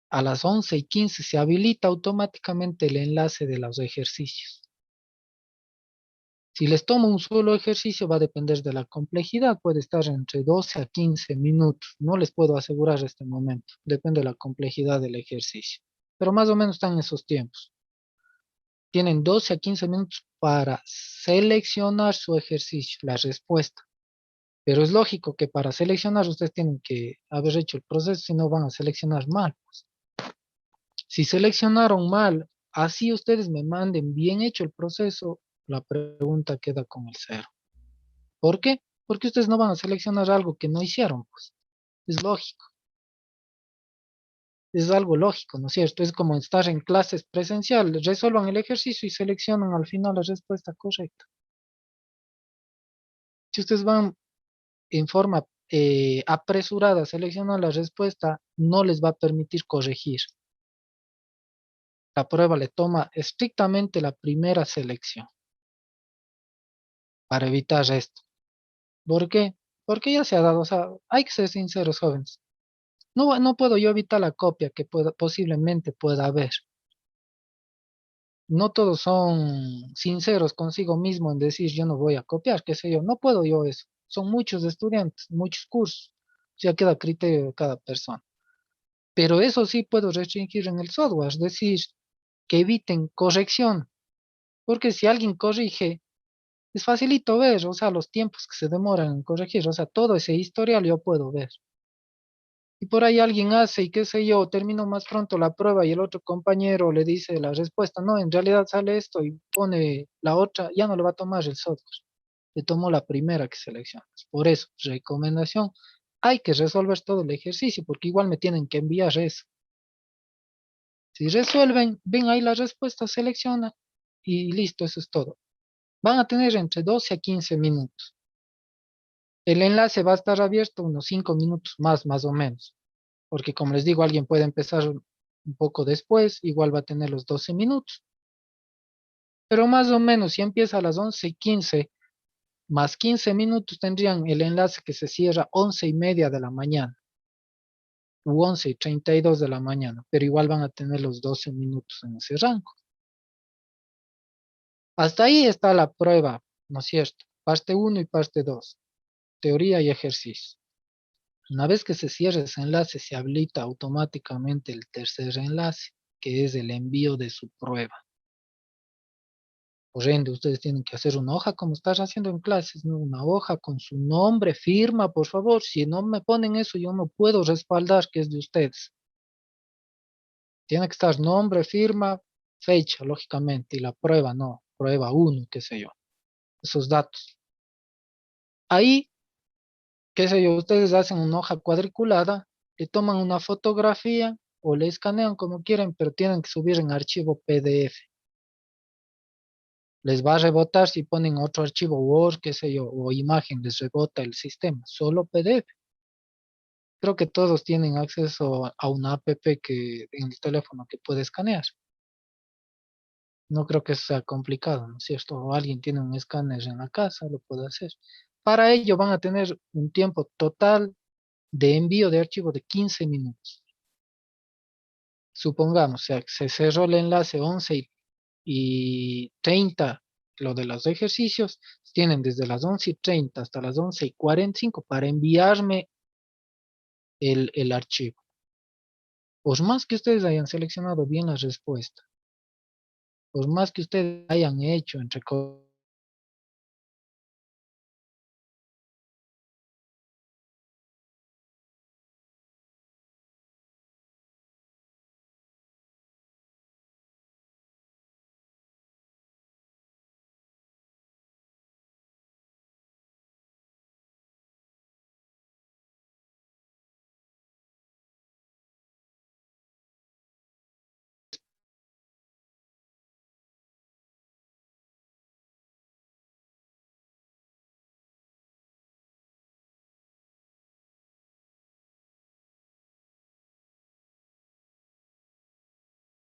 A las 11:15 se habilita automáticamente el enlace de los ejercicios. Si les tomo un solo ejercicio, va a depender de la complejidad, puede estar entre 12 a 15 minutos. No les puedo asegurar este momento, depende de la complejidad del ejercicio. Pero más o menos están en esos tiempos. Tienen 12 a 15 minutos para seleccionar su ejercicio, la respuesta. Pero es lógico que para seleccionar ustedes tienen que haber hecho el proceso, si no van a seleccionar mal, pues. Si seleccionaron mal, así ustedes me manden bien hecho el proceso, la pregunta queda con el 0. ¿Por qué? Porque ustedes no van a seleccionar algo que no hicieron, pues. Es lógico. Es algo lógico, ¿no es cierto? Es como estar en clases presenciales. Resuelvan el ejercicio y seleccionan al final la respuesta correcta. Si ustedes van en forma apresurada a seleccionar la respuesta, no les va a permitir corregir. La prueba le toma estrictamente la primera selección para evitar esto. ¿Por qué? Porque ya se ha dado, o sea, hay que ser sinceros, jóvenes. No puedo yo evitar la copia que posiblemente pueda haber. No todos son sinceros consigo mismo en decir yo no voy a copiar, qué sé yo. No puedo yo eso. Son muchos estudiantes, muchos cursos. Ya queda a criterio de cada persona. Pero eso sí puedo restringir en el software, es decir, que eviten corrección. Porque si alguien corrige, es facilito ver, o sea, los tiempos que se demoran en corregir, o sea, todo ese historial yo puedo ver. Y por ahí alguien hace y qué sé yo, termino más pronto la prueba y el otro compañero le dice la respuesta, no, en realidad sale esto y pone la otra, ya no le va a tomar el software. Le tomó la primera que seleccionas. Por eso, recomendación, hay que resolver todo el ejercicio porque igual me tienen que enviar eso. Si resuelven, ven ahí la respuesta, selecciona y listo, eso es todo. Van a tener entre 12 a 15 minutos. El enlace va a estar abierto unos 5 minutos más o menos. Porque como les digo, alguien puede empezar un poco después, igual va a tener los 12 minutos. Pero más o menos, si empieza a las 11:15, más 15 minutos tendrían el enlace que se cierra 11:30 de la mañana, u 11:32 de la mañana, pero igual van a tener los 12 minutos en ese rango. Hasta ahí está la prueba, ¿no es cierto? Parte 1 y parte 2, teoría y ejercicio. Una vez que se cierre ese enlace, se habilita automáticamente el tercer enlace, que es el envío de su prueba. Por ende, ustedes tienen que hacer una hoja como estás haciendo en clases, ¿no? Una hoja con su nombre, firma, por favor. Si no me ponen eso, yo no puedo respaldar que es de ustedes. Tiene que estar nombre, firma, fecha, lógicamente, y la prueba no, prueba 1, qué sé yo. Esos datos. Ahí, qué sé yo, ustedes hacen una hoja cuadriculada, le toman una fotografía o le escanean como quieren, pero tienen que subir en archivo PDF. Les va a rebotar si ponen otro archivo Word, qué sé yo, o imagen, les rebota el sistema, solo PDF. Creo que todos tienen acceso a una app que en el teléfono que puede escanear. No creo que sea complicado, ¿no es cierto? O alguien tiene un escáner en la casa, lo puede hacer. Para ello van a tener un tiempo total de envío de archivo de 15 minutos. Supongamos, o sea, que se cerró el enlace 11:30, lo de los ejercicios, tienen desde las 11:30 hasta las 11:45 para enviarme el archivo. Por más que ustedes hayan seleccionado bien la respuesta, por más que ustedes hayan hecho, entre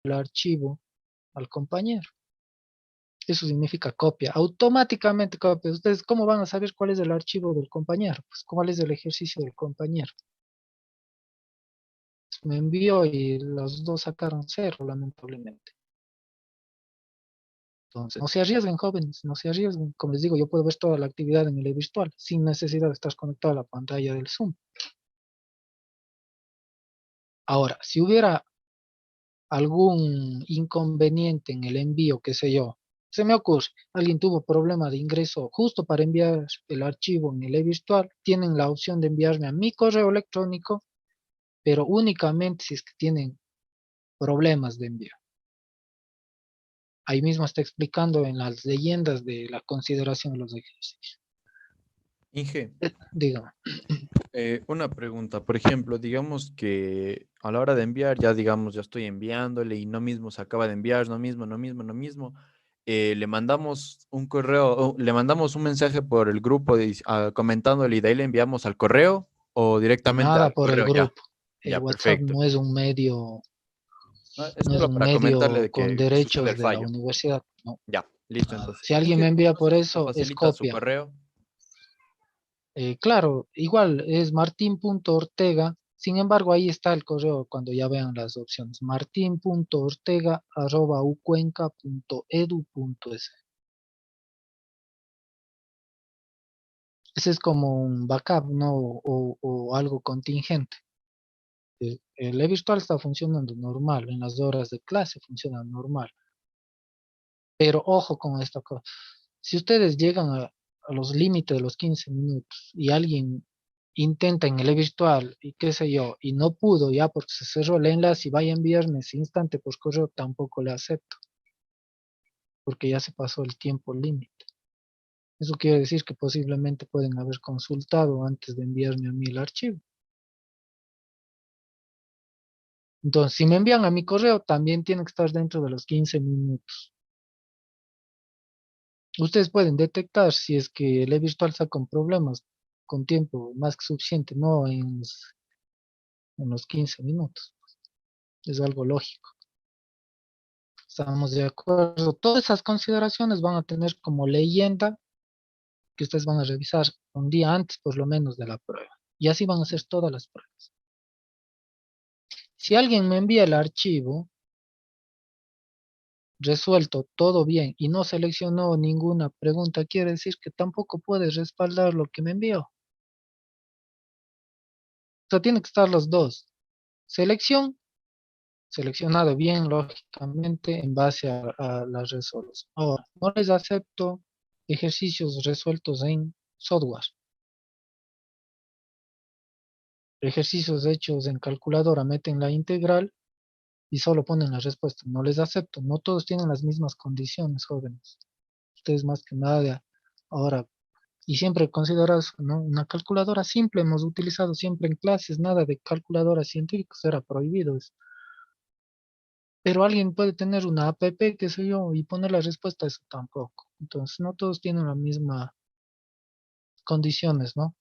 el archivo al compañero. Eso significa copia, automáticamente copia. ¿Ustedes cómo van a saber cuál es el archivo del compañero? Pues cuál es el ejercicio del compañero. Me envió y los dos sacaron 0, lamentablemente. Entonces, no se arriesguen, jóvenes, no se arriesguen. Como les digo, yo puedo ver toda la actividad en el virtual sin necesidad de estar conectado a la pantalla del Zoom. Ahora, si hubiera algún inconveniente en el envío, qué sé yo, se me ocurre, alguien tuvo problema de ingreso justo para enviar el archivo en el virtual, tienen la opción de enviarme a mi correo electrónico, pero únicamente si es que tienen problemas de envío. Ahí mismo está explicando en las leyendas de la consideración de los ejercicios. Inge, Dígame. una pregunta. Por ejemplo, digamos que a la hora de enviar, ya digamos, ya estoy enviándole y no mismo se acaba de enviar, no mismo. Le mandamos un correo, le mandamos un mensaje por el grupo comentándole y de ahí le enviamos al correo o directamente Nada al por el correo. Ya, grupo. El ya, WhatsApp perfecto. no es un medio, Ah, es no es solo un para comentarle medio de con que sucede el derechos de la fallo. universidad. No, Ya, listo. nada. Entonces, Si alguien me Inge, envía no sé por si me eso, es facilita su copia. correo. Claro, igual es martin.ortega. Sin embargo, ahí está el correo cuando ya vean las opciones. martin.ortega@ucuenca.edu.es. Ese es como un backup, ¿no? O algo contingente. El e-virtual está funcionando normal, en las horas de clase funciona normal. Pero ojo con esta cosa. Si ustedes llegan a los límites de los 15 minutos y alguien intenta en el e-virtual y qué sé yo, y no pudo ya porque se cerró el enlace y vaya a enviarme ese instante por correo, tampoco le acepto, porque ya se pasó el tiempo límite. Eso quiere decir que posiblemente pueden haber consultado antes de enviarme a mí el archivo. Entonces, si me envían a mi correo, también tiene que estar dentro de los 15 minutos. Ustedes pueden detectar si es que el e-virtual está con problemas con tiempo más que suficiente, no en los 15 minutos. Es algo lógico. Estamos de acuerdo. Todas esas consideraciones van a tener como leyenda que ustedes van a revisar un día antes, por lo menos, de la prueba. Y así van a hacer todas las pruebas. Si alguien me envía el archivo resuelto, todo bien, y no seleccionó ninguna pregunta, quiere decir que tampoco puede respaldar lo que me envió. O sea, tiene que estar los dos. Selección, seleccionado bien, lógicamente, en base a la resolución. Ahora, no les acepto ejercicios resueltos en software. Ejercicios hechos en calculadora, meten la integral y solo ponen la respuesta. No les acepto. No todos tienen las mismas condiciones, jóvenes. Ustedes más que nada ahora, y siempre consideras, ¿no? Una calculadora simple, hemos utilizado siempre en clases, nada de calculadoras científicas, era prohibido eso. Pero alguien puede tener una app, qué sé yo, y poner la respuesta a eso tampoco. Entonces, no todos tienen las mismas condiciones, ¿no?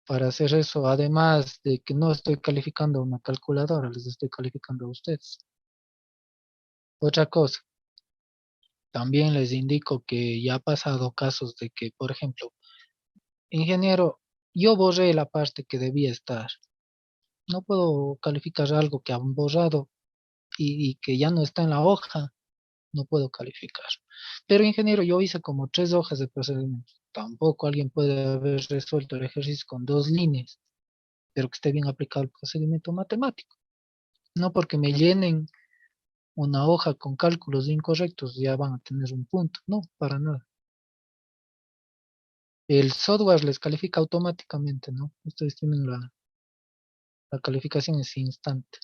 Para hacer eso, además de que no estoy calificando a una calculadora, les estoy calificando a ustedes. Otra cosa, también les indico que ya ha pasado casos de que, por ejemplo, ingeniero, yo borré la parte que debía estar. No puedo calificar algo que han borrado y que ya no está en la hoja, no puedo calificar. Pero ingeniero, yo hice como 3 hojas de procedimiento. Tampoco alguien puede haber resuelto el ejercicio con 2 líneas, pero que esté bien aplicado el procedimiento matemático. No porque me llenen una hoja con cálculos incorrectos ya van a tener un punto. No, para nada. El software les califica automáticamente, ¿no? Ustedes tienen la calificación es instante,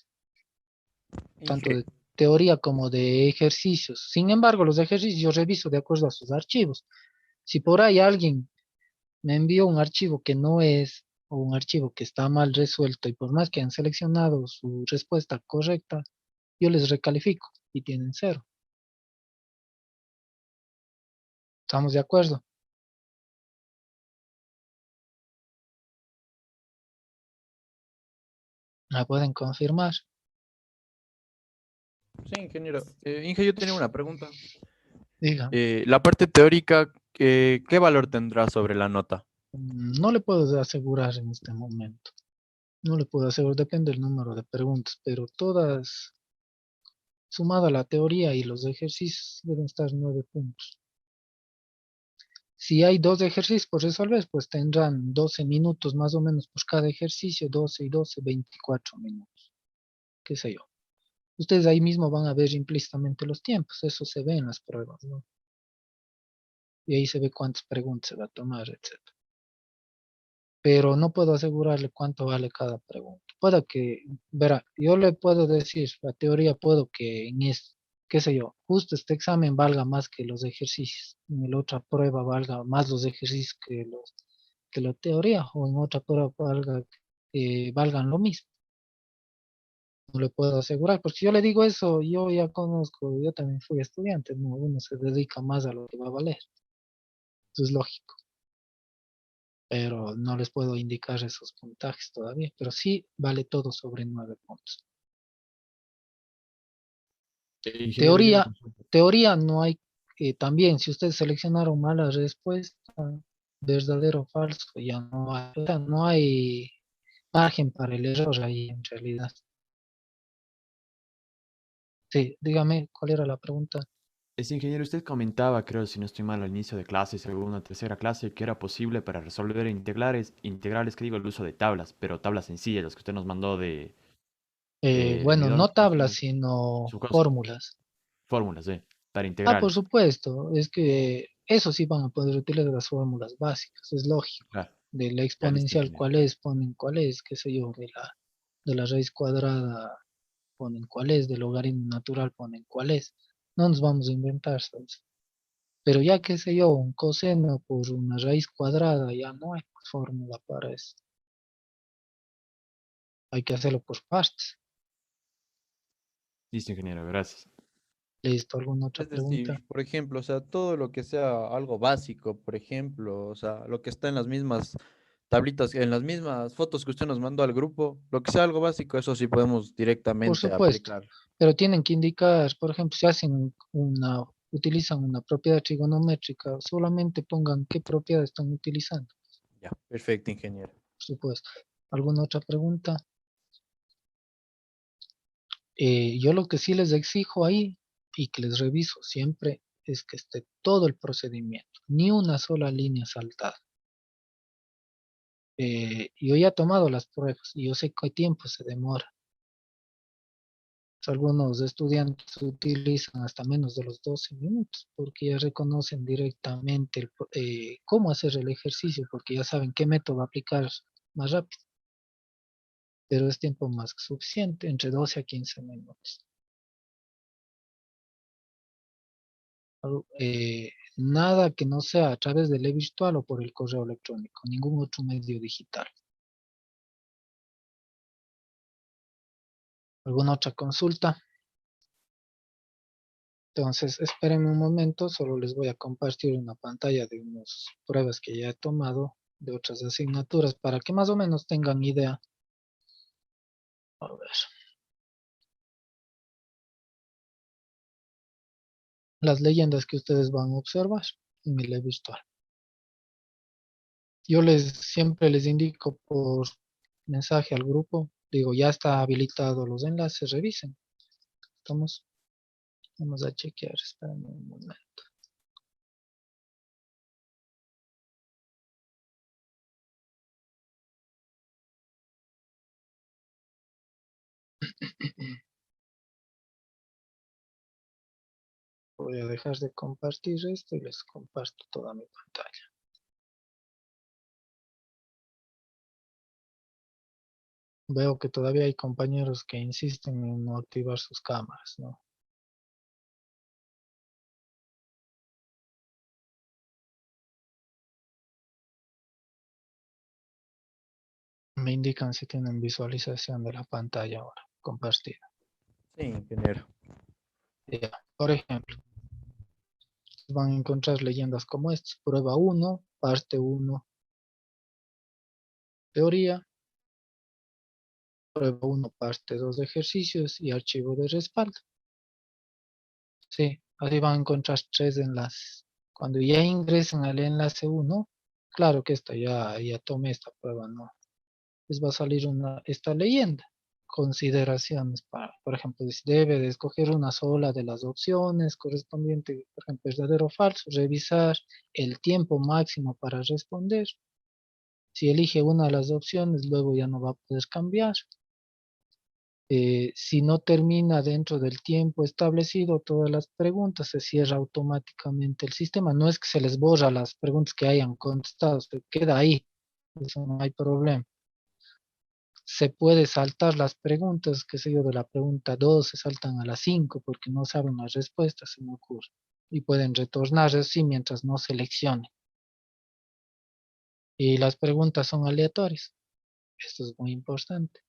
tanto Inge- de teoría como de ejercicios. Sin embargo, los ejercicios yo reviso de acuerdo a sus archivos. Si por ahí alguien me envió un archivo que no es, o un archivo que está mal resuelto, y por más que han seleccionado su respuesta correcta, yo les recalifico y tienen 0. ¿Estamos de acuerdo? ¿La pueden confirmar? Sí, ingeniero. Inge, yo tenía una pregunta. Digan. La parte teórica, ¿qué valor tendrá sobre la nota? No le puedo asegurar en este momento. No le puedo asegurar, depende del número de preguntas, pero todas, sumada la teoría y los ejercicios, deben estar 9 puntos. Si hay 2 ejercicios por resolver, pues tendrán 12 minutos más o menos por cada ejercicio, 12 y 12, 24 minutos, qué sé yo. Ustedes ahí mismo van a ver implícitamente los tiempos, eso se ve en las pruebas, ¿no? Y ahí se ve cuántas preguntas se va a tomar, etcétera. Pero no puedo asegurarle cuánto vale cada pregunta. Puede que, verá, yo le puedo decir, la teoría puedo que en qué sé yo, justo este examen valga más que los ejercicios, en la otra prueba valga más los ejercicios que la teoría, o en otra prueba valgan lo mismo. No le puedo asegurar, porque si yo le digo eso, yo ya conozco, yo también fui estudiante, ¿no? Uno se dedica más a lo que va a valer. Eso es lógico. Pero no les puedo indicar esos puntajes todavía, pero sí vale todo sobre 9 puntos. Ingeniero, yo una Teoría, consulta. teoría no hay, también si ustedes seleccionaron mala respuesta, verdadero o falso, ya no hay, o sea, no hay margen para el error ahí en realidad. Sí, dígame, ¿cuál era la pregunta? Ingeniero, usted comentaba, creo, si no estoy mal, al inicio de clase, segunda, tercera clase, que era posible para resolver integrales, que digo, el uso de tablas, pero tablas sencillas, las que usted nos mandó de Bueno, almidón, no si no estoy tablas, mal, sino su cosa, fórmulas. fórmulas, para Ah, por integrales. supuesto, es que eso sí van a poder utilizar las fórmulas básicas, es lógico. Claro, De la ya listo, exponencial, ingeniero. ¿cuál es? Ponen cuál es, qué sé yo, de la raíz cuadrada, ponen cuál es, del logaritmo natural, ponen cuál es. No nos vamos a inventar, ¿sabes? Pero ya qué sé yo, un coseno por una raíz cuadrada, ya no hay fórmula para eso. Hay que hacerlo por partes. Listo, ingeniero, gracias. ¿Listo? ¿Alguna otra Es pregunta? decir, por ejemplo, o sea, todo lo que sea algo básico, por ejemplo, o sea, lo que está en las mismas tablitas, en las mismas fotos que usted nos mandó al grupo, lo que sea algo básico, eso sí podemos Por directamente supuesto. aplicar. Pero tienen que indicar, por ejemplo, si utilizan una propiedad trigonométrica, solamente pongan qué propiedad están utilizando, Ya, perfecto, ingeniero. por supuesto. ¿Alguna otra pregunta? Yo lo que sí les exijo ahí y que les reviso siempre es que esté todo el procedimiento, ni una sola línea saltada. Yo ya he tomado las pruebas y yo sé qué tiempo se demora. Algunos estudiantes utilizan hasta menos de los 12 minutos porque ya reconocen directamente cómo hacer el ejercicio, porque ya saben qué método aplicar más rápido. Pero es tiempo más que suficiente, entre 12 a 15 minutos. Nada que no sea a través del e-virtual o por el correo electrónico, ningún otro medio digital. ¿Alguna otra consulta? Entonces, espérenme un momento, solo les voy a compartir una pantalla de unas pruebas que ya he tomado de otras asignaturas para que más o menos tengan idea. A ver, las leyendas que ustedes van a observar en el e-virtual. Yo siempre les indico por mensaje al grupo, digo, ya está habilitado los enlaces, revisen. Vamos a chequear, espérenme un momento. Voy a dejar de compartir esto y les comparto toda mi pantalla. Veo que todavía hay compañeros que insisten en no activar sus cámaras, ¿no? Me indican si tienen visualización de la pantalla ahora, compartida. Sí, ingeniero. Ya, por ejemplo, van a encontrar leyendas como estas. Prueba 1, parte 1, teoría. Prueba 1, parte 2 de ejercicios y archivo de respaldo. Sí, así van a encontrar 3 enlaces. Cuando ya ingresen al enlace 1, claro que ya tomé esta prueba, ¿no? Les va a salir esta leyenda. Consideraciones para, por ejemplo, debe de escoger una sola de las opciones correspondiente, por ejemplo, verdadero o falso, revisar el tiempo máximo para responder. Si elige una de las opciones, luego ya no va a poder cambiar. Si no termina dentro del tiempo establecido todas las preguntas, se cierra automáticamente el sistema. No es que se les borra las preguntas que hayan contestado, se queda ahí. Eso no hay problema. Se puede saltar las preguntas, qué sé yo, de la pregunta 2 se saltan a la 5 porque no saben las respuestas, se me ocurre. Y pueden retornar así mientras no seleccione. Y las preguntas son aleatorias. Esto es muy importante.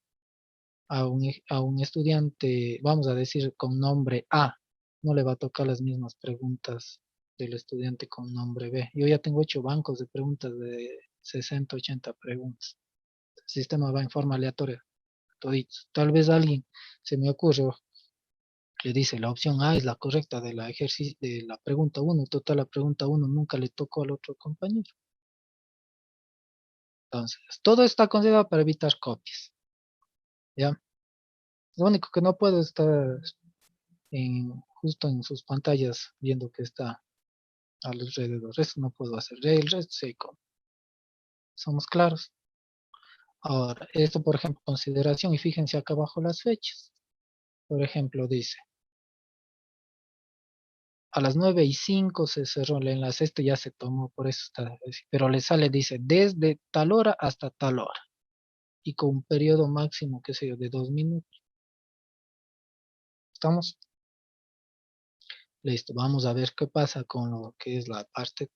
A un estudiante, vamos a decir con nombre A, no le va a tocar las mismas preguntas del estudiante con nombre B. Yo ya tengo hecho bancos de preguntas de 60, 80 preguntas. El sistema va en forma aleatoria. Toditos. Tal vez alguien se me ocurre, le dice la opción A es la correcta de la pregunta 1. Total, la pregunta 1 nunca le tocó al otro compañero. Entonces, todo está considerado para evitar copias. ¿Ya? Lo único que no puedo estar justo en sus pantallas viendo que está alrededor. Eso no puedo hacer. El resto sí, somos claros. Ahora, esto por ejemplo, consideración, y fíjense acá abajo las fechas. Por ejemplo, dice, a las 9:05 se cerró el enlace, esto ya se tomó, por eso está, pero le sale, dice, desde tal hora hasta tal hora, y con un periodo máximo, qué sé yo, de 2 minutos. ¿Estamos? Listo, vamos a ver qué pasa con lo que es la parte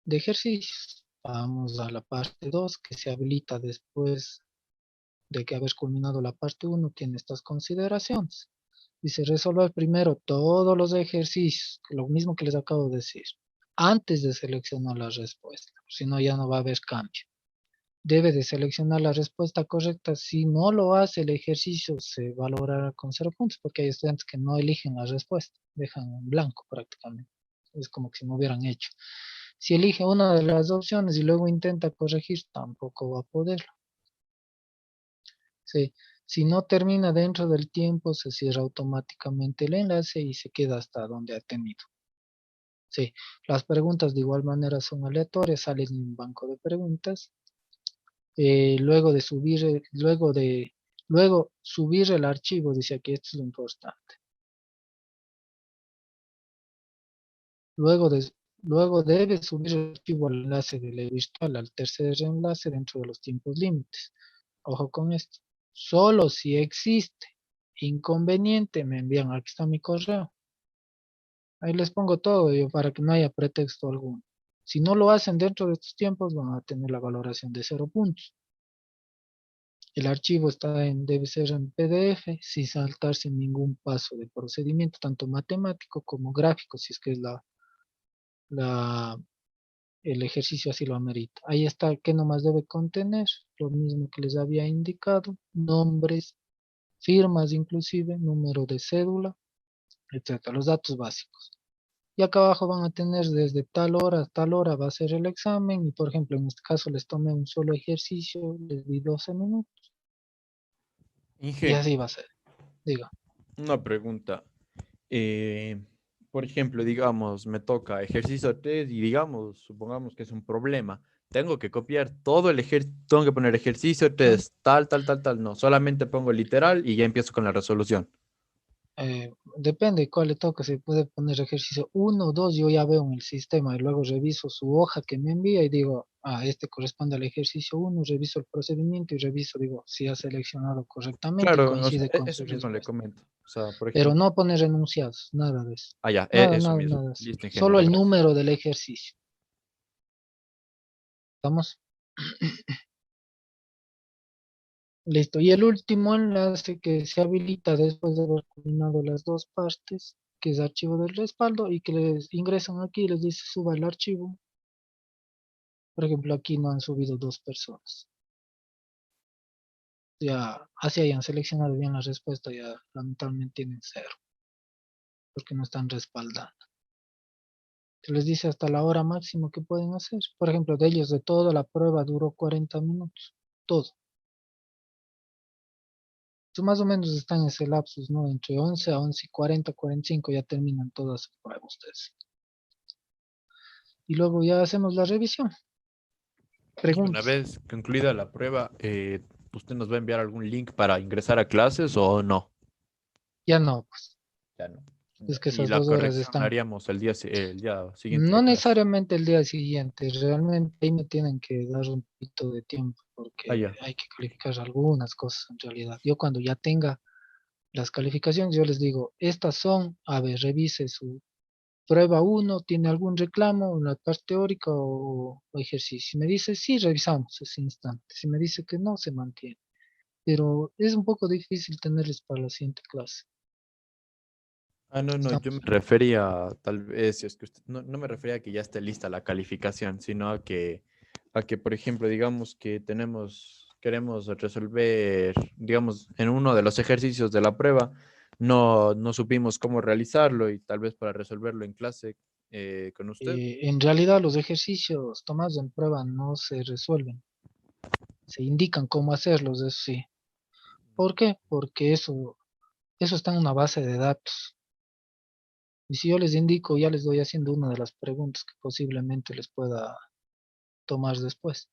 de ejercicios. Vamos a la parte 2, que se habilita después de que haber culminado la parte 1, tiene estas consideraciones. Dice, resolver primero todos los ejercicios, lo mismo que les acabo de decir, antes de seleccionar la respuesta, si no ya no va a haber cambio. Debe de seleccionar la respuesta correcta. Si no lo hace el ejercicio, se valorará con 0 puntos, porque hay estudiantes que no eligen la respuesta, dejan en blanco prácticamente. Es como que si no hubieran hecho. Si elige una de las opciones y luego intenta corregir, tampoco va a poderlo. Sí. Si no termina dentro del tiempo, se cierra automáticamente el enlace y se queda hasta donde ha tenido. Sí, las preguntas de igual manera son aleatorias, salen en un banco de preguntas. Luego subir el archivo, dice aquí, esto es lo importante. Luego debe subir el archivo al enlace de la virtual, al tercer enlace dentro de los tiempos límites. Ojo con esto. Solo si existe inconveniente me envían, aquí está mi correo. Ahí les pongo todo yo para que no haya pretexto alguno. Si no lo hacen dentro de estos tiempos van a tener la valoración de 0 puntos. El archivo debe ser en PDF sin saltarse ningún paso de procedimiento, tanto matemático como gráfico, si es que es el ejercicio así lo amerita. Ahí está qué nomás debe contener, lo mismo que les había indicado, nombres, firmas inclusive, número de cédula, etcétera, los datos básicos. Y acá abajo van a tener desde tal hora a tal hora va a ser el examen, y por ejemplo en este caso les tomé un solo ejercicio, les di 12 minutos, y Inge, así va a ser. Diga. una pregunta. Eh, por ejemplo, digamos, me toca ejercicio 3 y digamos, supongamos que es un problema. Tengo que copiar todo el ejercicio, tengo que poner ejercicio 3, tal, tal, tal, tal. No, solamente pongo literal y ya empiezo con la resolución. Depende cuál le toca, se puede poner ejercicio 1 o 2, yo ya veo en el sistema y luego reviso su hoja que me envía y digo, este corresponde al ejercicio 1, reviso el procedimiento y reviso, digo, si ha seleccionado correctamente y Claro, o sea, coincide con eso su mismo le respuesta. comento. O sea, por Pero ejemplo, no poner enunciados, nada de eso. ya, Nada, eso nada, mismo. nada de eso. Listo, Solo ingeniero, el gracias. número del ejercicio. ¿Estamos? Listo. Y el último enlace que se habilita después de haber combinado las dos partes, que es archivo del respaldo, y que les ingresan aquí y les dice suba el archivo. Por ejemplo, aquí no han subido 2 personas. Ya, así hayan seleccionado bien la respuesta, ya lamentablemente tienen 0, porque no están respaldando. Se les dice hasta la hora máxima que pueden hacer. Por ejemplo, de ellos, de todo, la prueba duró 40 minutos. Todo. Entonces, más o menos están en ese lapsus, ¿no? Entre 11 a 11 y 40, 45 ya terminan todas sus pruebas ustedes. Y luego ya hacemos la revisión. Y una Preguntas. vez concluida la prueba, ¿usted nos va a enviar algún link para ingresar a clases o no? Ya no, pues. Ya no. Es que Y esas la 2 horas corrección la están. haríamos el día siguiente No de clase. necesariamente el día siguiente, realmente ahí me tienen que dar un poquito de tiempo Ah, porque ya. hay que calificar algunas cosas en realidad. Yo cuando ya tenga las calificaciones, yo les digo, estas son, a ver, revise su prueba 1, ¿tiene algún reclamo en la parte teórica o ejercicio? Si me dice sí, revisamos ese instante. Si me dice que no, se mantiene. Pero es un poco difícil tenerles para la siguiente clase. Ah, no, yo me Estamos. refería, tal vez, si es que usted, no me refería a que ya esté lista la calificación, sino a que, por ejemplo, digamos que queremos resolver, digamos, en uno de los ejercicios de la prueba, no supimos cómo realizarlo y tal vez para resolverlo en clase con usted. En realidad los ejercicios tomados en prueba no se resuelven, se indican cómo hacerlos, eso sí. ¿Por qué? Porque eso está en una base de datos. Y si yo les indico, ya les doy haciendo una de las preguntas que posiblemente les pueda tomar después.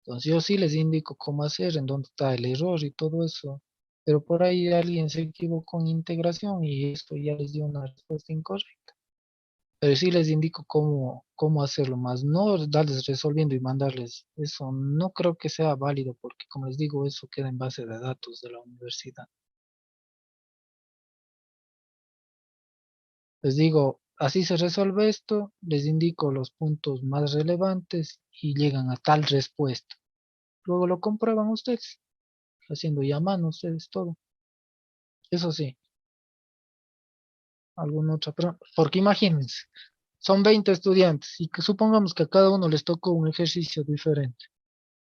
Entonces yo sí les indico cómo hacer, en dónde está el error y todo eso. Pero por ahí alguien se equivocó en integración y esto ya les dio una respuesta incorrecta. Pero sí les indico cómo hacerlo más, no darles resolviendo y mandarles. Eso no creo que sea válido porque, como les digo, eso queda en base de datos de la universidad. Les digo, así se resuelve esto, les indico los puntos más relevantes y llegan a tal respuesta. Luego lo comprueban ustedes, haciendo ya a mano ustedes todo. Eso sí, alguna otra pregunta. Porque imagínense, son 20 estudiantes y que supongamos que a cada uno les tocó un ejercicio diferente.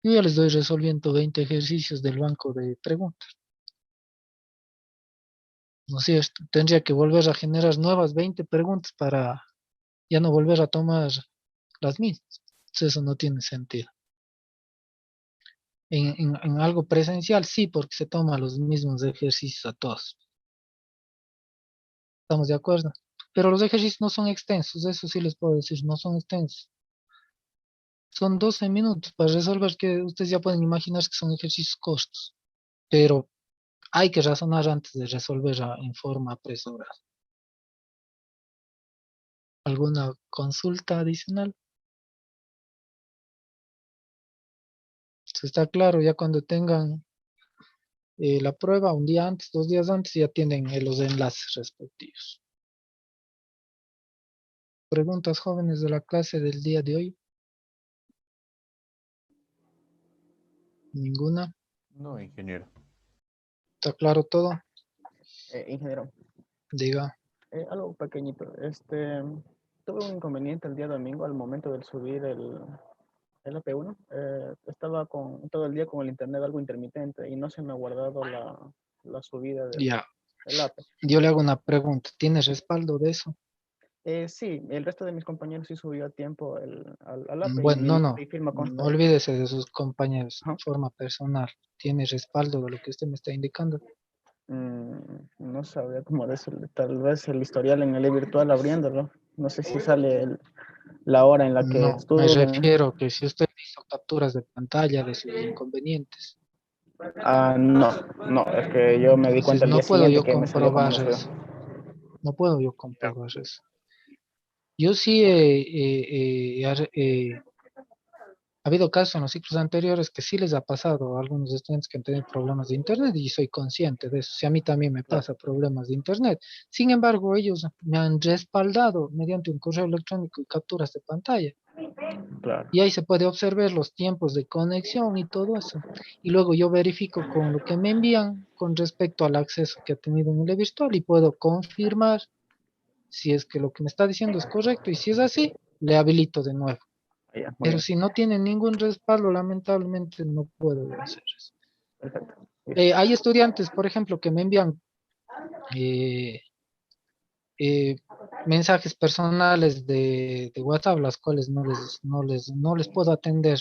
Yo ya les doy resolviendo 20 ejercicios del banco de preguntas. ¿No es cierto? Tendría que volver a generar nuevas 20 preguntas para ya no volver a tomar las mismas. Entonces eso no tiene sentido. En algo presencial sí, porque se toman los mismos ejercicios a todos. ¿Estamos de acuerdo? Pero los ejercicios no son extensos, eso sí les puedo decir, no son extensos. Son 12 minutos para resolver que ustedes ya pueden imaginar que son ejercicios cortos. Pero hay que razonar antes de resolver en forma apresurada. ¿Alguna consulta adicional? Si está claro, ya cuando tengan la prueba, un día antes, 2 días antes, ya tienen los enlaces respectivos. ¿Preguntas, jóvenes, de la clase del día de hoy? ¿Ninguna? No, ingeniero. ¿Está claro todo? Ingeniero, Diga. algo pequeñito. Tuve un inconveniente el día domingo al momento de subir el AP1. Estaba todo el día con el internet algo intermitente y no se me ha guardado la subida Ya. del AP. Yo le hago una pregunta. ¿Tienes respaldo de eso? Sí, el resto de mis compañeros sí subió a tiempo al AP y Bueno, mi no, nombre no. y firma consta ahí. Olvídese de sus compañeros. Ajá. Forma personal. ¿Tiene respaldo de lo que usted me está indicando? No sabría cómo decirle. Tal vez el historial en el virtual abriéndolo. No sé si sale la hora en la que No, me estuve. refiero que si usted hizo capturas de pantalla de sus inconvenientes. No, es que yo me di Entonces cuenta el no día puedo siguiente yo que me salió como comprobar no eso. sé. No puedo yo comprobar eso. Yo sí ha habido casos en los ciclos anteriores que sí les ha pasado a algunos estudiantes que han tenido problemas de internet y soy consciente de eso. Si a mí también me pasa problemas de internet. Sin embargo, ellos me han respaldado mediante un correo electrónico y capturas de pantalla. Claro. Y ahí se puede observar los tiempos de conexión y todo eso. Y luego yo verifico con lo que me envían con respecto al acceso que ha tenido en el virtual y puedo confirmar si es que lo que me está diciendo es correcto y si es así, le habilito de nuevo. Ya, muy Pero bien, si no tiene ningún respaldo, lamentablemente no puedo hacer eso. perfecto. Hay estudiantes, por ejemplo, que me envían eh, mensajes personales de WhatsApp, las cuales no les puedo atender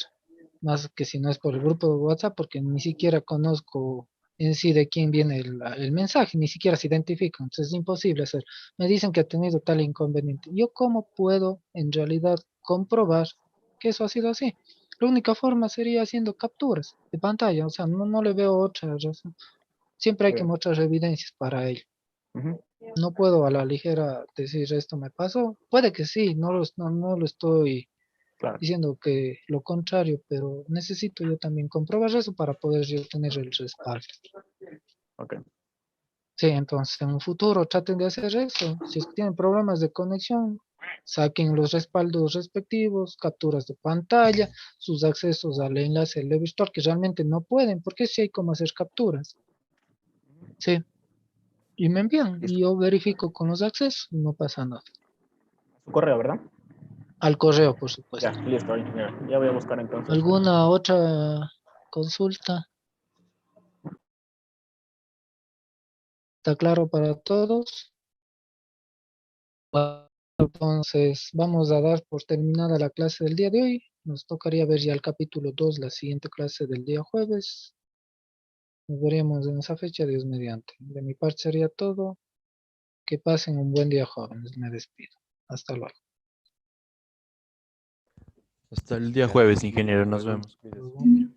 más que si no es por el grupo de WhatsApp, porque ni siquiera conozco en sí de quién viene el mensaje, ni siquiera se identifican, entonces es imposible hacer. Me dicen que ha tenido tal inconveniente. ¿Yo cómo puedo en realidad comprobar que eso ha sido así? La única forma sería haciendo capturas de pantalla, o sea, no le veo otra razón. Siempre hay que Bien. mostrar evidencias para ello. Ujú, No puedo a la ligera decir esto me pasó. Puede que sí, no lo estoy claro, diciendo que lo contrario, pero necesito yo también comprobar eso para poder yo tener el respaldo. ok. Sí, entonces en un futuro traten de hacer eso. Si es que tienen problemas de conexión, saquen los respaldos respectivos, capturas de pantalla, sus accesos al enlace del virtual que realmente no pueden, porque sí hay como hacer capturas. Sí, y me envían Listo. y yo verifico con los accesos, no pasa nada. Su correo, ¿verdad? Al correo, por Ya, supuesto. listo, ya voy a buscar entonces. ¿Alguna otra consulta? ¿Está claro para todos? Bueno, entonces, vamos a dar por terminada la clase del día de hoy. Nos tocaría ver ya el capítulo 2, la siguiente clase del día jueves. Nos veremos en esa fecha, Dios mediante. De mi parte sería todo. Que pasen un buen día, jóvenes. Me despido. Hasta luego. Hasta el día jueves, ingeniero. Nos vemos. Cuídese. Ingeniero.